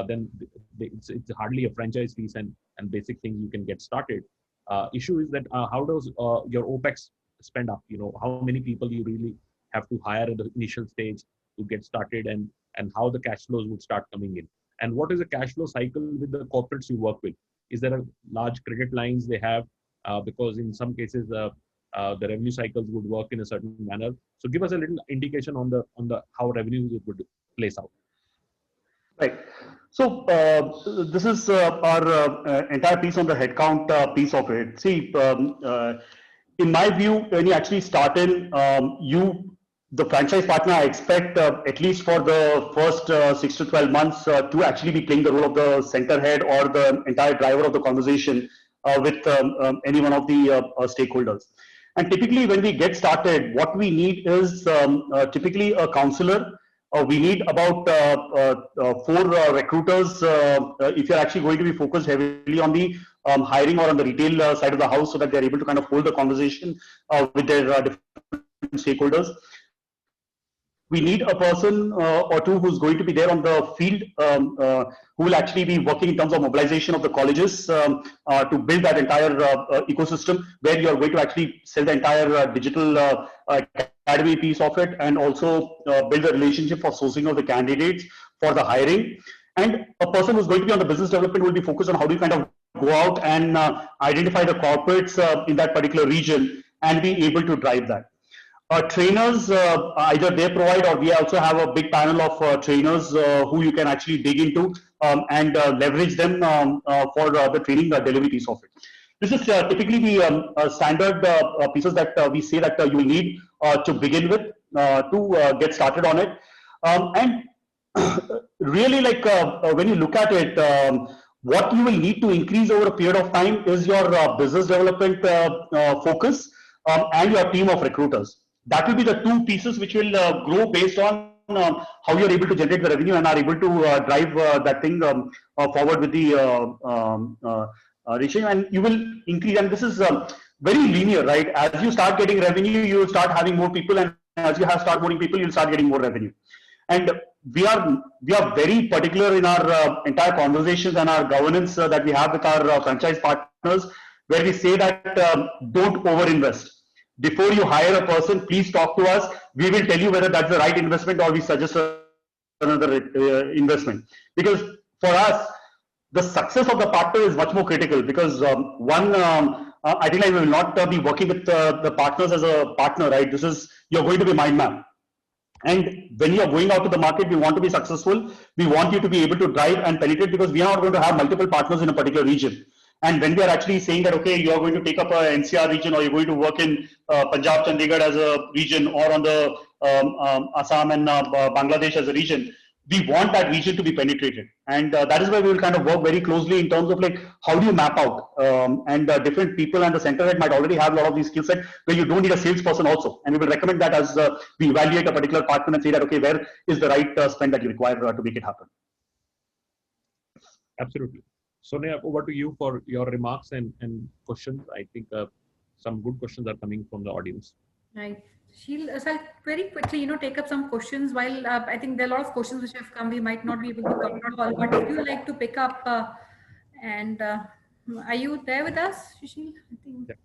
then it's hardly a franchise fees and basic things you can get started. Issue is that how does your OPEX spend up? How many people you really have to hire at the initial stage to get started, and how the cash flows would start coming in, and what is the cash flow cycle with the corporates you work with? Is there a large credit lines they have? Because in some cases the revenue cycles would work in a certain manner. So give us a little indication on the how revenue would place out. Right. So this is our entire piece on the headcount piece of it. See, in my view, when you actually start in, the franchise partner, I expect at least for the first 6 to 12 months to actually be playing the role of the center head or the entire driver of the conversation with any one of the stakeholders. And typically when we get started, what we need is typically a counselor. We need about 4 recruiters if you're actually going to be focused heavily on the hiring or on the retail side of the house, so that they're able to kind of hold the conversation with their different stakeholders. We need a person or two who's going to be there on the field, who will actually be working in terms of mobilization of the colleges to build that entire ecosystem, where you're going to actually sell the entire digital academy piece of it, and also build a relationship for sourcing of the candidates for the hiring. And a person who's going to be on the business development will be focused on how do you kind of go out and identify the corporates in that particular region and be able to drive that. Trainers, either they provide, or we also have a big panel of trainers who you can actually dig into and leverage them for the training delivery piece of it. This is typically the standard pieces that we say that you need to begin with to get started on it. And really, like when you look at it, what you will need to increase over a period of time is your business development focus and your team of recruiters. That will be the 2 pieces which will grow based on how you're able to generate the revenue and are able to drive that thing forward with the reaching, and you will increase. And this is very linear, right? As you start getting revenue, you will start having more people, and as you start more people, you'll start getting more revenue. And we are very particular in our entire conversations and our governance that we have with our franchise partners, where we say that don't overinvest. Before you hire a person, please talk to us. We will tell you whether that's the right investment or we suggest another investment. Because for us, the success of the partner is much more critical, because I think I will not be working with the partners as a partner, right? This is, you're going to be MindMap. And when you are going out to the market, we want to be successful. We want you to be able to drive and penetrate, because we are not going to have multiple partners in a particular region. And when we are actually saying that, okay, you are going to take up a NCR region, or you're going to work in Punjab, Chandigarh as a region, or on the Assam and Bangladesh as a region, we want that region to be penetrated. And that is why we will kind of work very closely in terms of like, how do you map out? And different people and the center head might already have a lot of these skill set where you don't need a salesperson also. And we will recommend that as we evaluate a particular partner and say that, okay, where is the right spend that you require to make it happen? Absolutely. Sonia, over to you for your remarks and questions. I think some good questions are coming from the audience. Right. So I'll very quickly, take up some questions. While I think there are a lot of questions which have come, we might not be able to cover it all. But if you like to pick up, and are you there with us, Shishil? I think. Yeah.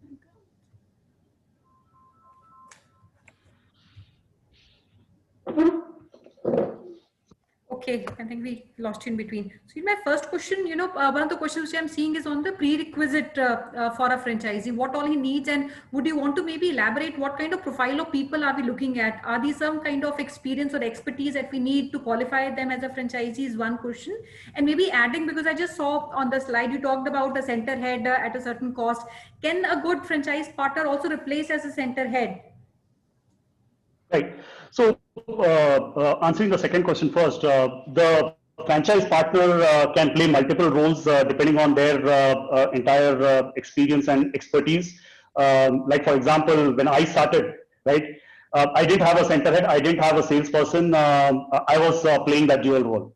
Okay, I think we lost you in between. So my first question, one of the questions which I'm seeing is on the prerequisite for a franchisee, what all he needs, and would you want to maybe elaborate what kind of profile of people are we looking at? Are these some kind of experience or expertise that we need to qualify them as a franchisee is one question. And maybe adding, because I just saw on the slide, you talked about a center head at a certain cost. Can a good franchise partner also replace as a center head? Right. So answering the second question first, the franchise partner can play multiple roles depending on their entire experience and expertise. Like for example, when I started, right, I didn't have a center head, I didn't have a salesperson. I was playing that dual role.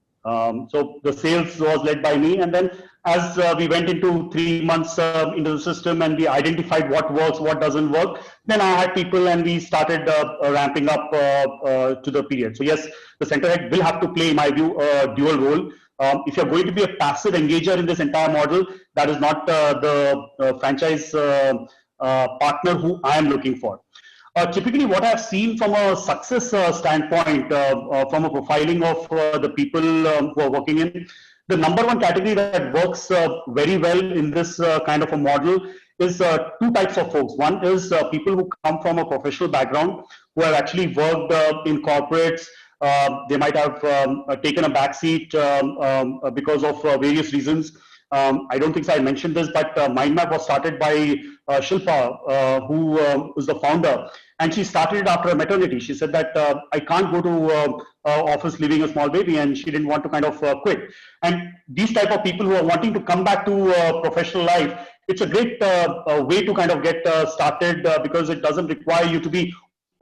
So the sales was led by me, and then as we went into 3 months into the system and we identified what works, what doesn't work, then I had people and we started ramping up to the period. So yes, the center head will have to play, in my view, a dual role. If you're going to be a passive engager in this entire model, that is not the franchise partner who I am looking for. Typically, what I've seen from a success standpoint, from a profiling of the people who are working in, the number one category that works very well in this kind of a model is two types of folks. One is people who come from a professional background, who have actually worked in corporates. They might have taken a backseat because of various reasons. I don't think so I mentioned this, but MindMap was started by Shilpa, who was the founder, and she started it after a maternity. She said that I can't go to office leaving a small baby, and she didn't want to kind of quit. And these type of people who are wanting to come back to professional life, it's a great way to kind of get started because it doesn't require you to be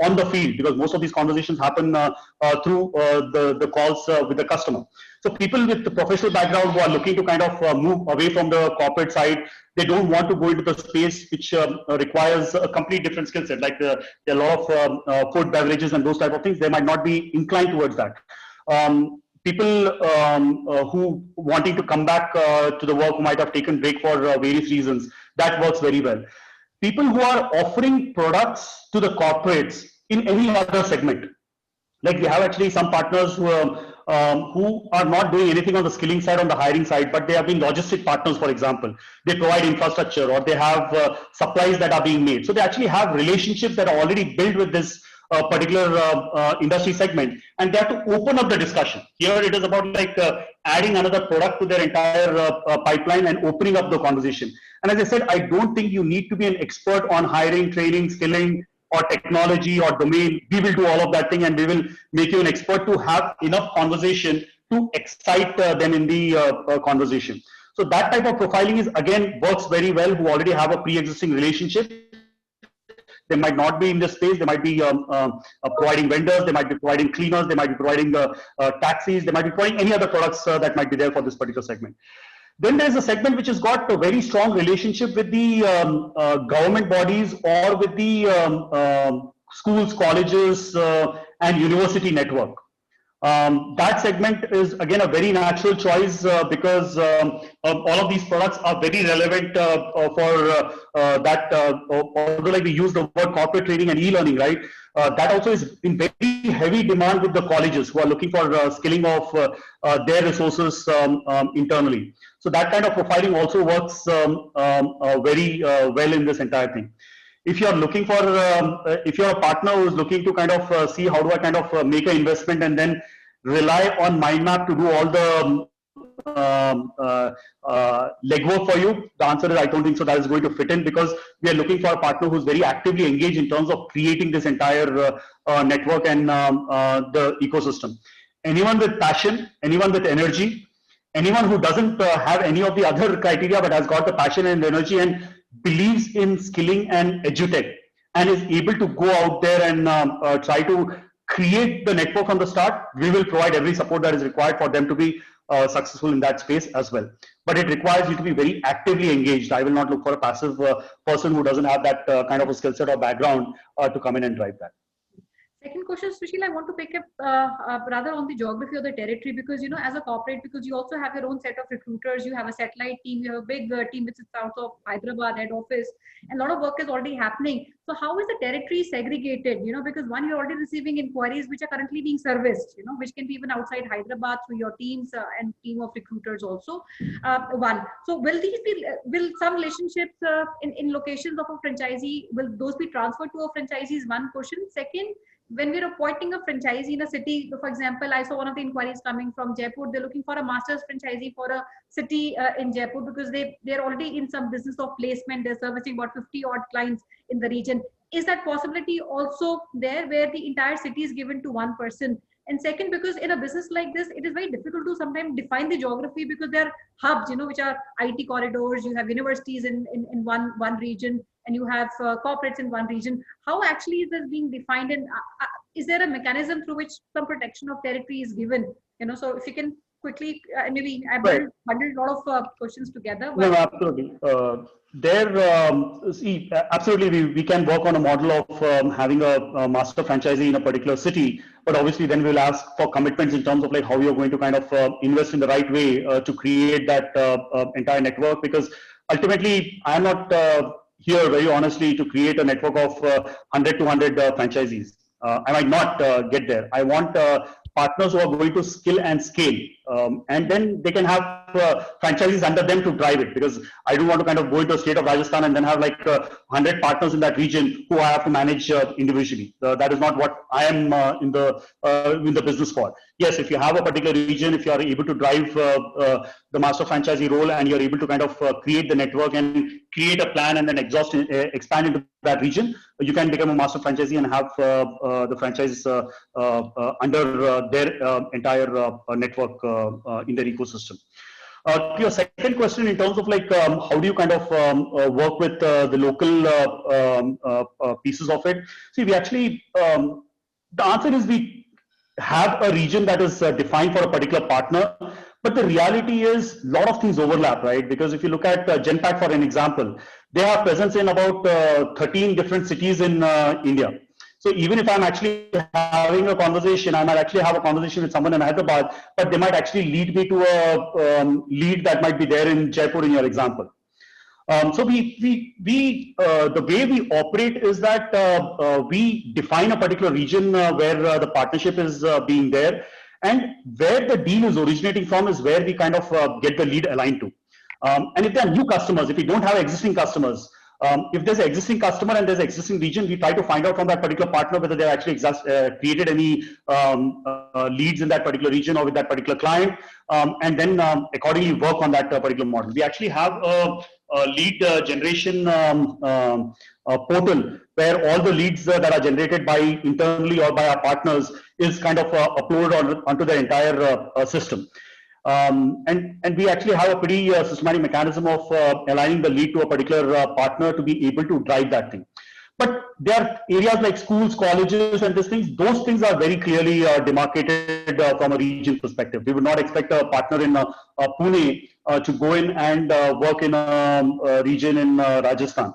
on the field, because most of these conversations happen through the calls with the customer. So people with the professional background who are looking to kind of move away from the corporate side, they don't want to go into the space which requires a complete different skill set. Like there are a lot of food, beverages and those type of things. They might not be inclined towards that. People who wanting to come back to the work, who might have taken break for various reasons, that works very well. People who are offering products to the corporates in any other segment. Like we have actually some partners who are not doing anything on the skilling side, on the hiring side, but they have been logistic partners, for example. They provide infrastructure, or they have supplies that are being made. So they actually have relationships that are already built with this particular industry segment, and they have to open up the discussion. Here it is about like adding another product to their entire pipeline and opening up the conversation. And as I said, I don't think you need to be an expert on hiring, training, skilling, or technology or domain. We will do all of that thing, and we will make you an expert to have enough conversation to excite them in the conversation. So that type of profiling is, again, works very well, who already have a pre-existing relationship. They might not be in this space. They might be providing vendors. They might be providing cleaners. They might be providing taxis. They might be providing any other products that might be there for this particular segment. Then there's a segment which has got a very strong relationship with the government bodies or with the schools, colleges, and university network. That segment is again a very natural choice because all of these products are very relevant for that. Although like we use the word corporate training and e-learning, right? That also is in very heavy demand with the colleges who are looking for skilling of their resources internally. So that kind of profiling also works very well in this entire thing. If you're looking for, if you're a partner who's looking to kind of see how do I kind of make an investment and then rely on MindMap to do all the legwork for you, the answer is I don't think so that is going to fit in, because we are looking for a partner who's very actively engaged in terms of creating this entire network and the ecosystem. Anyone with passion, anyone with energy, anyone who doesn't have any of the other criteria but has got the passion and energy and believes in skilling and edutech and is able to go out there and try to create the network from the start, we will provide every support that is required for them to be successful in that space as well. But it requires you to be very actively engaged. I will not look for a passive person who doesn't have that kind of a skill set or background to come in and drive that. Second question, Sushil, I want to pick up rather on the geography of the territory, because, you know, as a corporate, because you also have your own set of recruiters, you have a satellite team, you have a big team which is out of Hyderabad head office, and a lot of work is already happening. So how is the territory segregated? You know, because one, you're already receiving inquiries which are currently being serviced, you know, which can be even outside Hyderabad through your teams and team of recruiters also. One. So will these be, will some relationships in locations of a franchisee, will those be transferred to a franchisee is one question. Second, when we're appointing a franchisee in a city, for example, I saw one of the inquiries coming from Jaipur. They're looking for a master's franchisee for a city in Jaipur because they're already in some business of placement. They're servicing about 50 odd clients in the region. Is that possibility also there, where the entire city is given to one person? And second, because in a business like this, it is very difficult to sometimes define the geography, because there are hubs, you know, which are IT corridors. You have universities in one region, and you have corporates in one region. How actually is this being defined, and is there a mechanism through which some protection of territory is given? You know, so if you can quickly, maybe I bundled a lot of questions together. No, absolutely. See, absolutely, we can work on a model of having a master franchisee in a particular city, but obviously then we'll ask for commitments in terms of like how you're going to kind of invest in the right way to create that entire network, because ultimately I'm not here very honestly to create a network of 100 to 100 franchisees. I might not get there. I want partners who are going to skill and scale, and then they can have franchisees under them to drive it, because I don't want to kind of go into a state of Rajasthan and then have like 100 partners in that region who I have to manage individually. That is not what I am in the business for. Yes, if you have a particular region, if you are able to drive the master franchisee role and you're able to kind of create the network and create a plan and then expand into that region, you can become a master franchisee and have the franchise under their entire network in their ecosystem. To your second question, in terms of like how do you kind of work with the local pieces of it? See, we actually, the answer is we have a region that is defined for a particular partner, but the reality is a lot of things overlap, right? Because if you look at Genpact for an example, they have presence in about 13 different cities in India. So even if I'm actually having a conversation, I might actually have a conversation with someone in Hyderabad, but they might actually lead me to a lead that might be there in Jaipur in your example. So the way we operate is that we define a particular region where the partnership is being there, and where the deal is originating from is where we kind of get the lead aligned to. And if there are new customers, if we don't have existing customers, if there's an existing customer and there's an existing region, we try to find out from that particular partner whether they've actually created any leads in that particular region or with that particular client, and then accordingly work on that particular model. We actually have a lead generation portal where all the leads that are generated by internally or by our partners is kind of uploaded onto the entire system. And we actually have a pretty systematic mechanism of aligning the lead to a particular partner to be able to drive that thing. But there are areas like schools, colleges, and those things are very clearly demarcated from a region perspective. We would not expect a partner in Pune to go in and work in a region in Rajasthan.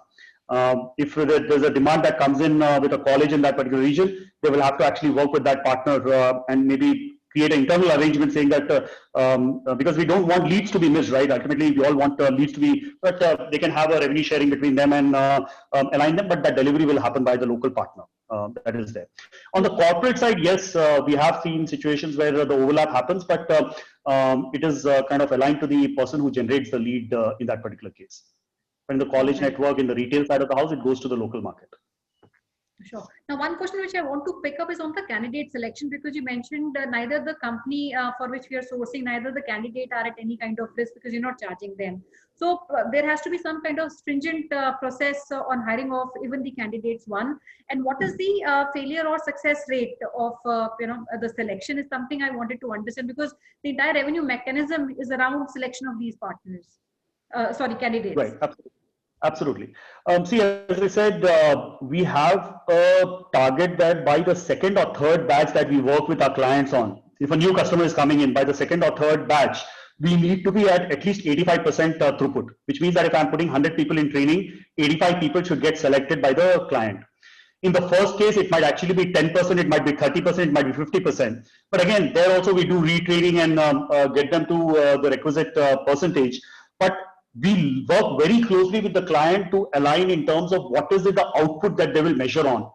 If there's a demand that comes in with a college in that particular region, they will have to actually work with that partner and maybe create an internal arrangement saying that because we don't want leads to be missed, right? Ultimately, we all want leads to be, but they can have a revenue sharing between them and align them, but that delivery will happen by the local partner that is there. On the corporate side, yes, we have seen situations where the overlap happens, but it is kind of aligned to the person who generates the lead in that particular case. But in the college network, in the retail side of the house, it goes to the local market. Sure. Now, one question which I want to pick up is on the candidate selection, because you mentioned neither the company for which we are sourcing, neither the candidate are at any kind of risk because you're not charging them. So there has to be some kind of stringent process on hiring of even the candidates one. And what is the failure or success rate of the selection is something I wanted to understand, because the entire revenue mechanism is around selection of these partners. Candidates. Right. Absolutely. See, as I said, we have a target that by the second or third batch that we work with our clients on, if a new customer is coming in, by the second or third batch, we need to be at least 85% throughput, which means that if I'm putting 100 people in training, 85 people should get selected by the client. In the first case, it might actually be 10%, it might be 30%, it might be 50%. But again, there also we do retraining and get them to the requisite percentage. But we work very closely with the client to align in terms of what is it the output that they will measure on.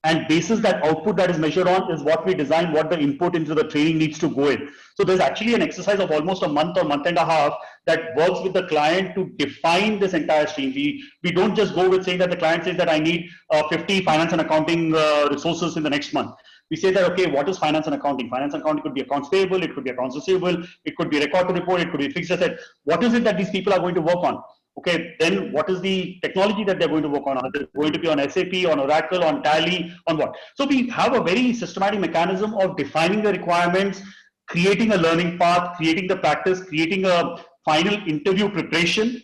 And basis that output that is measured on is what we design, what the input into the training needs to go in. So there's actually an exercise of almost a month or month and a half that works with the client to define this entire stream. We don't just go with saying that the client says that I need 50 finance and accounting resources in the next month. We say that, okay, what is finance and accounting? Finance and accounting could be accounts payable, it could be accounts receivable, it could be record to report, it could be fixed asset. What is it that these people are going to work on? Okay, then what is the technology that they're going to work on? Are they going to be on SAP, on Oracle, on Tally, on what? So we have a very systematic mechanism of defining the requirements, creating a learning path, creating the practice, creating a final interview preparation,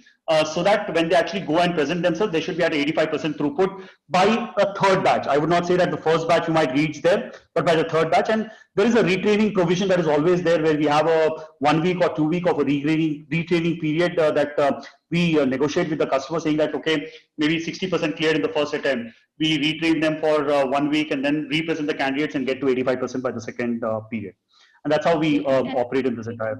so that when they actually go and present themselves, they should be at 85% throughput by a third batch. I would not say that the first batch you might reach there, but by the third batch. And there is a retraining provision that is always there, where we have a 1 week or 2 week of a retraining period that we negotiate with the customer, saying that, okay, maybe 60% cleared in the first attempt. We retrain them for 1 week and then represent the candidates and get to 85% by the second period. And that's how we operate in this entire.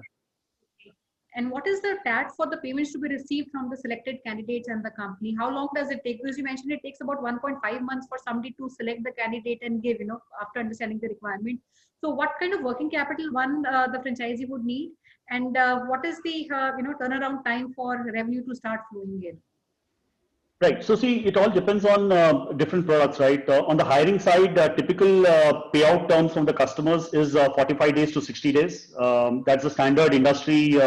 And what is the tag for the payments to be received from the selected candidates and the company? How long does it take? Because you mentioned it takes about 1.5 months for somebody to select the candidate and give, after understanding the requirement. So what kind of working capital the franchisee would need? And what is the, turnaround time for revenue to start flowing in? Right. So see, it all depends on different products, right? On the hiring side, typical payout terms from the customers is 45 days to 60 days. That's the standard industry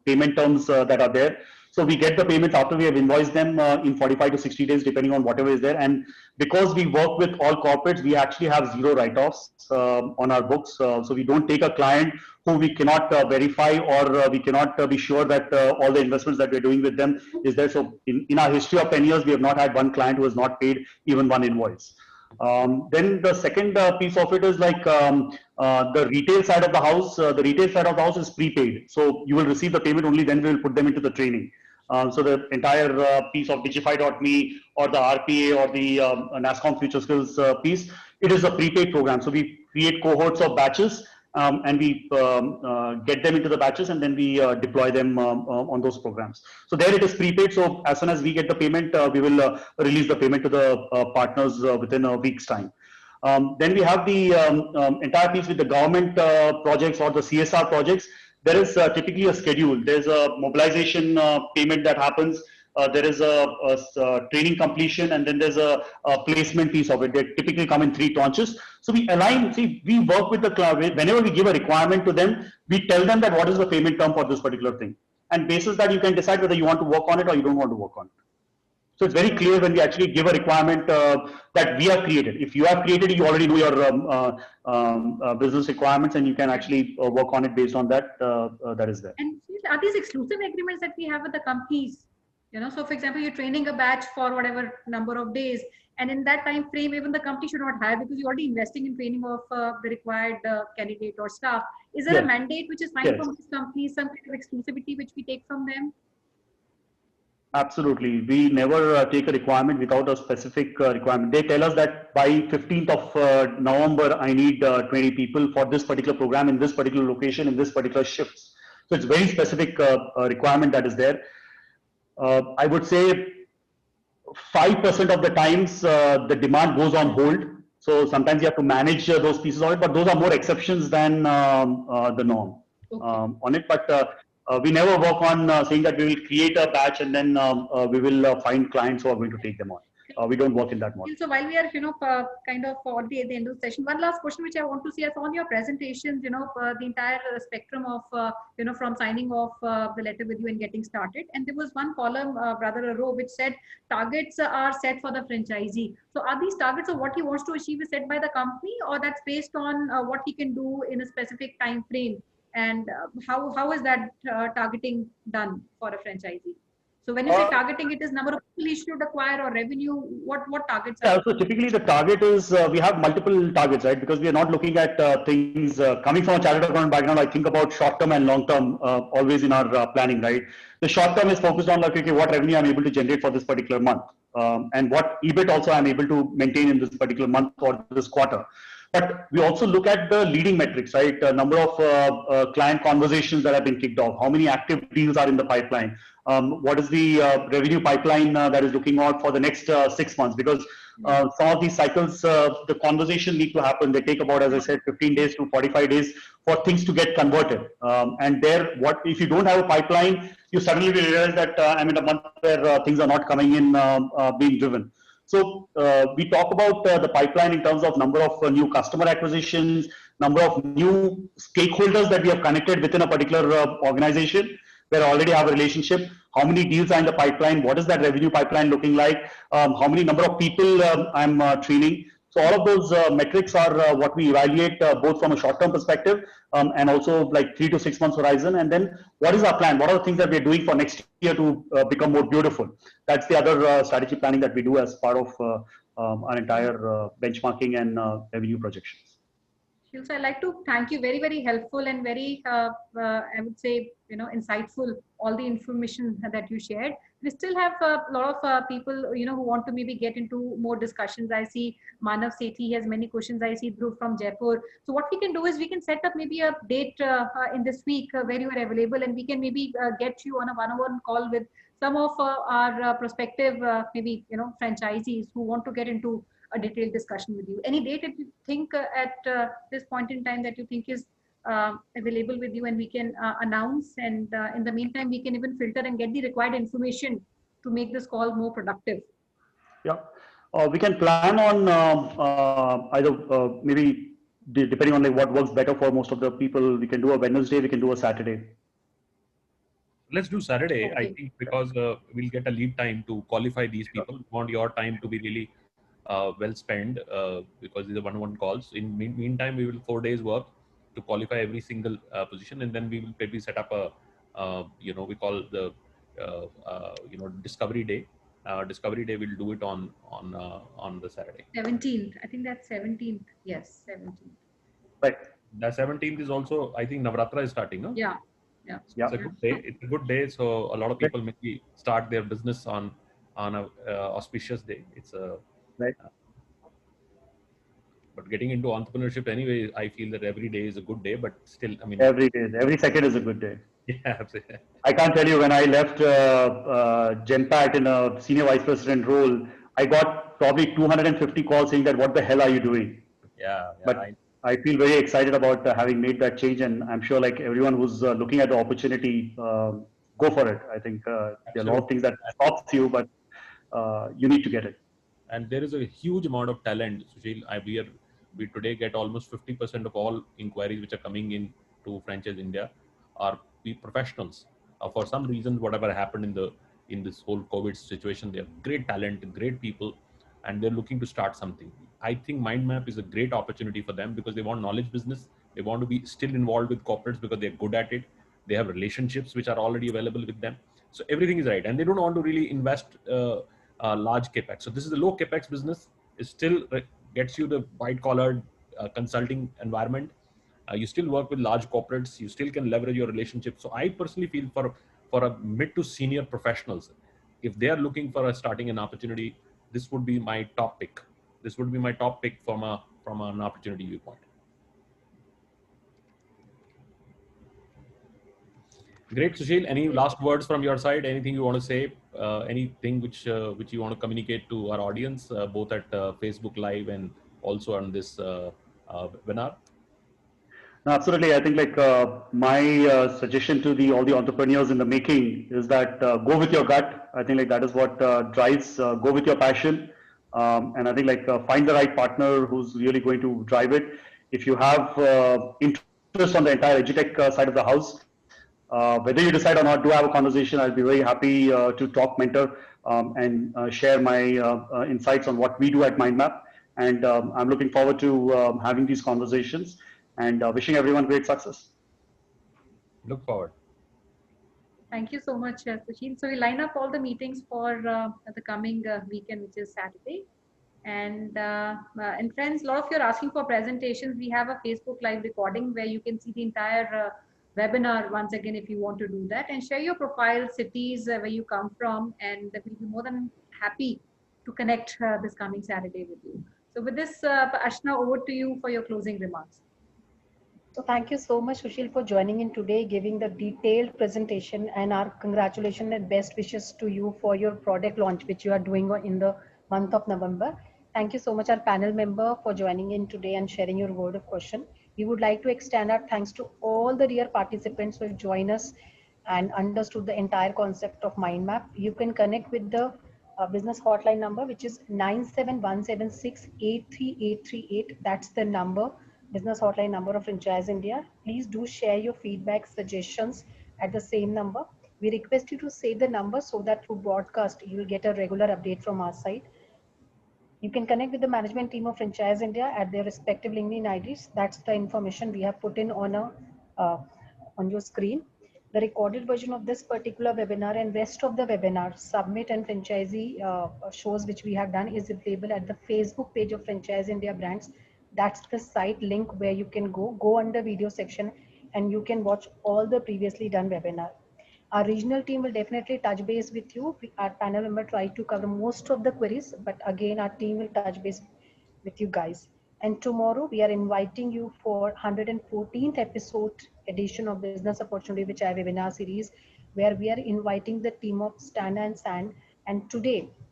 payment terms that are there. So we get the payments after we have invoiced them in 45 to 60 days, depending on whatever is there. And because we work with all corporates, we actually have zero write-offs on our books. So we don't take a client who we cannot verify, or we cannot be sure that all the investments that we're doing with them is there. So in our history of 10 years, we have not had one client who has not paid even one invoice. Then the second piece of it is like the retail side of the house. The retail side of the house is prepaid. So you will receive the payment only then we will put them into the training. So the entire piece of Digify.me or the RPA or the NASCOM Future Skills piece, it is a prepaid program. So we create cohorts of batches and we get them into the batches, and then we deploy them on those programs. So there it is prepaid. So as soon as we get the payment, we will release the payment to the partners within a week's time. Then we have the entire piece with the government projects or the CSR projects. There is typically a schedule. There's a mobilization payment that happens. There is a training completion, and then there's a placement piece of it. They typically come in 3 tranches. So we align, see, we work with the client. Whenever we give a requirement to them, we tell them that what is the payment term for this particular thing. And basis that you can decide whether you want to work on it or you don't want to work on it. So it's very clear when we actually give a requirement that we have created. If you have created it, you already know your business requirements, and you can actually work on it based on that. That is there. And are these exclusive agreements that we have with the companies? So for example, you're training a batch for whatever number of days, and in that time frame, even the company should not hire because you're already investing in training of the required candidate or staff. Is there a mandate which is signed from these companies, some kind of exclusivity which we take from them? Absolutely. We never take a requirement without a specific requirement. They tell us that by 15th of November, I need 20 people for this particular program in this particular location, in this particular shifts. So it's very specific requirement that is there. I would say 5% of the times the demand goes on hold. So sometimes you have to manage those pieces of it, but those are more exceptions than the norm on it. But we never work on saying that we will create a batch and then we will find clients who are going to take them on. We don't work in that model. So while we are, kind of already at the end of the session, one last question which I want to see is on your presentations, the entire spectrum of, from signing off the letter with you and getting started. And there was one column, rather a row, which said targets are set for the franchisee. So are these targets of what he wants to achieve is set by the company, or that's based on what he can do in a specific time frame? And how is that targeting done for a franchisee? So when you say targeting, it is number of people he should acquire or revenue. What targets? So typically the target is we have multiple targets, right? Because we are not looking at things coming from a chartered accountant background. I think about short term and long term always in our planning, right? The short term is focused on like, okay, what revenue I'm able to generate for this particular month, and what EBIT also I'm able to maintain in this particular month or this quarter. But we also look at the leading metrics, right? Number of client conversations that have been kicked off, how many active deals are in the pipeline, what is the revenue pipeline that is looking out for the next 6 months, because some of these cycles, the conversation need to happen. They take about, as I said, 15 days to 45 days for things to get converted. And there, what if you don't have a pipeline, you suddenly realize that I'm in a month where things are not coming in, being driven. So we talk about the pipeline in terms of number of new customer acquisitions, number of new stakeholders that we have connected within a particular organization where I already have a relationship, how many deals are in the pipeline, what is that revenue pipeline looking like, how many number of people I'm training. So all of those metrics are what we evaluate both from a short-term perspective and also like 3 to 6 months horizon. And then what is our plan? What are the things that we're doing for next year to become more beautiful? That's the other strategy planning that we do as part of our entire benchmarking and revenue projections. So I'd like to thank you. Very, very helpful and very, I would say, insightful, all the information that you shared. We still have a lot of people, who want to maybe get into more discussions. I see Manav Sethi has many questions. I see Dhruv from Jaipur. So what we can do is we can set up maybe a date in this week where you are available, and we can maybe get you on a one-on-one call with some of our prospective maybe franchisees who want to get into a detailed discussion with you. Any date that you think at this point in time that you think is available with you, and we can announce, and in the meantime we can even filter and get the required information to make this call more productive. Yeah, we can plan on either maybe depending on like what works better for most of the people. We can do a Wednesday, we can do a Saturday. Let's do Saturday, I Okay. think, because we'll get a lead time to qualify these people. We want your time to be really well spent because these are one-on-one calls. In meantime, we will 4 days work to qualify every single position, and then we will maybe set up a, we call the, discovery day. Discovery day, we'll do it on the Saturday. 17th, I think that's 17th. Yes, 17th. Right. The 17th is also, I think, Navratra is starting, no? Yeah. Yeah. Yeah. It's a good day. It's a good day. So a lot of people maybe start their business on a auspicious day. It's a Right. But getting into entrepreneurship anyway, I feel that every day is a good day. But still, I mean, Every day, every second is a good day. yeah, absolutely. I can't tell you, when I left Genpact in a senior vice president role, I got probably 250 calls saying that what the hell are you doing? Yeah, But I feel very excited about having made that change, and I'm sure like everyone who's looking at the opportunity, go for it. I think there are a lot of things that stops you, but you need to get it. And there is a huge amount of talent, Sushil. We today get almost 50% of all inquiries which are coming in to Franchiseindia are professionals. For some reason, whatever happened in this whole COVID situation, they have great talent, great people, and they're looking to start something. I think MindMap is a great opportunity for them because they want knowledge business. They want to be still involved with corporates because they're good at it. They have relationships which are already available with them. So everything is right, and they don't want to really invest large capex. So this is a low capex business. It still gets you the white collar consulting environment. You still work with large corporates. You still can leverage your relationship. So I personally feel for a mid to senior professionals, if they are looking for starting an opportunity, this would be my top pick. This would be my top pick from an opportunity viewpoint. Great, Sushil. Any last words from your side? Anything you want to say? Anything which you want to communicate to our audience, both at Facebook Live and also on this webinar? No, absolutely. I think like my suggestion to all the entrepreneurs in the making is that go with your gut. I think like that is what drives. Go with your passion, and I think like find the right partner who's really going to drive it. If you have interest on the entire EdTech side of the house, whether you decide or not, do have a conversation. I'll be very happy to talk, mentor, and share my insights on what we do at MindMap. And I'm looking forward to having these conversations, and wishing everyone great success. Look forward. Thank you so much, Sushil. So we line up all the meetings for the coming weekend, which is Saturday. And friends, a lot of you are asking for presentations. We have a Facebook Live recording where you can see the entire webinar once again if you want to do that, and share your profile, cities where you come from, and we'll be more than happy to connect this coming Saturday with you. So with this, Ashna, over to you for your closing remarks. So thank you so much, Sushil, for joining in today, giving the detailed presentation, and our congratulations and best wishes to you for your product launch, which you are doing in the month of November. Thank you so much, our panel member, for joining in today and sharing your word of caution. We would like to extend our thanks to all the dear participants who have joined us and understood the entire concept of MindMap. You can connect with the business hotline number, which is 97176 That's the number, business hotline number of Franchiseindia. Please do share your feedback, suggestions at the same number. We request you to save the number so that through broadcast, you will get a regular update from our side. You can connect with the management team of Franchiseindia at their respective LinkedIn IDs. That's the information we have put in on your screen. The recorded version of this particular webinar and rest of the webinar, submit and franchisee shows which we have done is available at the Facebook page of Franchiseindia Brands. That's the site link where you can go under video section, and you can watch all the previously done webinar. Our regional team will definitely touch base with you. Our panel member try to cover most of the queries, but again, our team will touch base with you guys. And tomorrow we are inviting you for 114th episode edition of Business Opportunity, which I webinar series, where we are inviting the team of Stan and San. And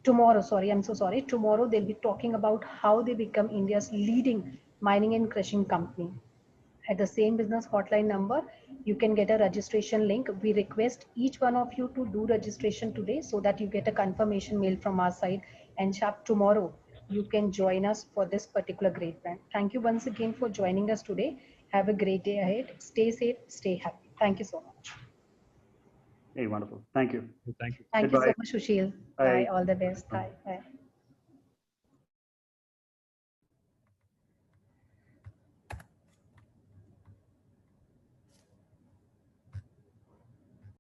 tomorrow, sorry, I'm so sorry. Tomorrow they'll be talking about how they become India's leading mining and crushing company. At the same business hotline number, you can get a registration link. We request each one of you to do registration today so that you get a confirmation mail from our side, and sharp tomorrow you can join us for this particular great brand. Thank you once again for joining us today. Have a great day ahead. Stay safe, stay happy. Thank you so much. Hey, wonderful. Thank you. Thank you. Thank you Goodbye. so much, Sushil. Bye. Bye. All the best. Bye. Bye.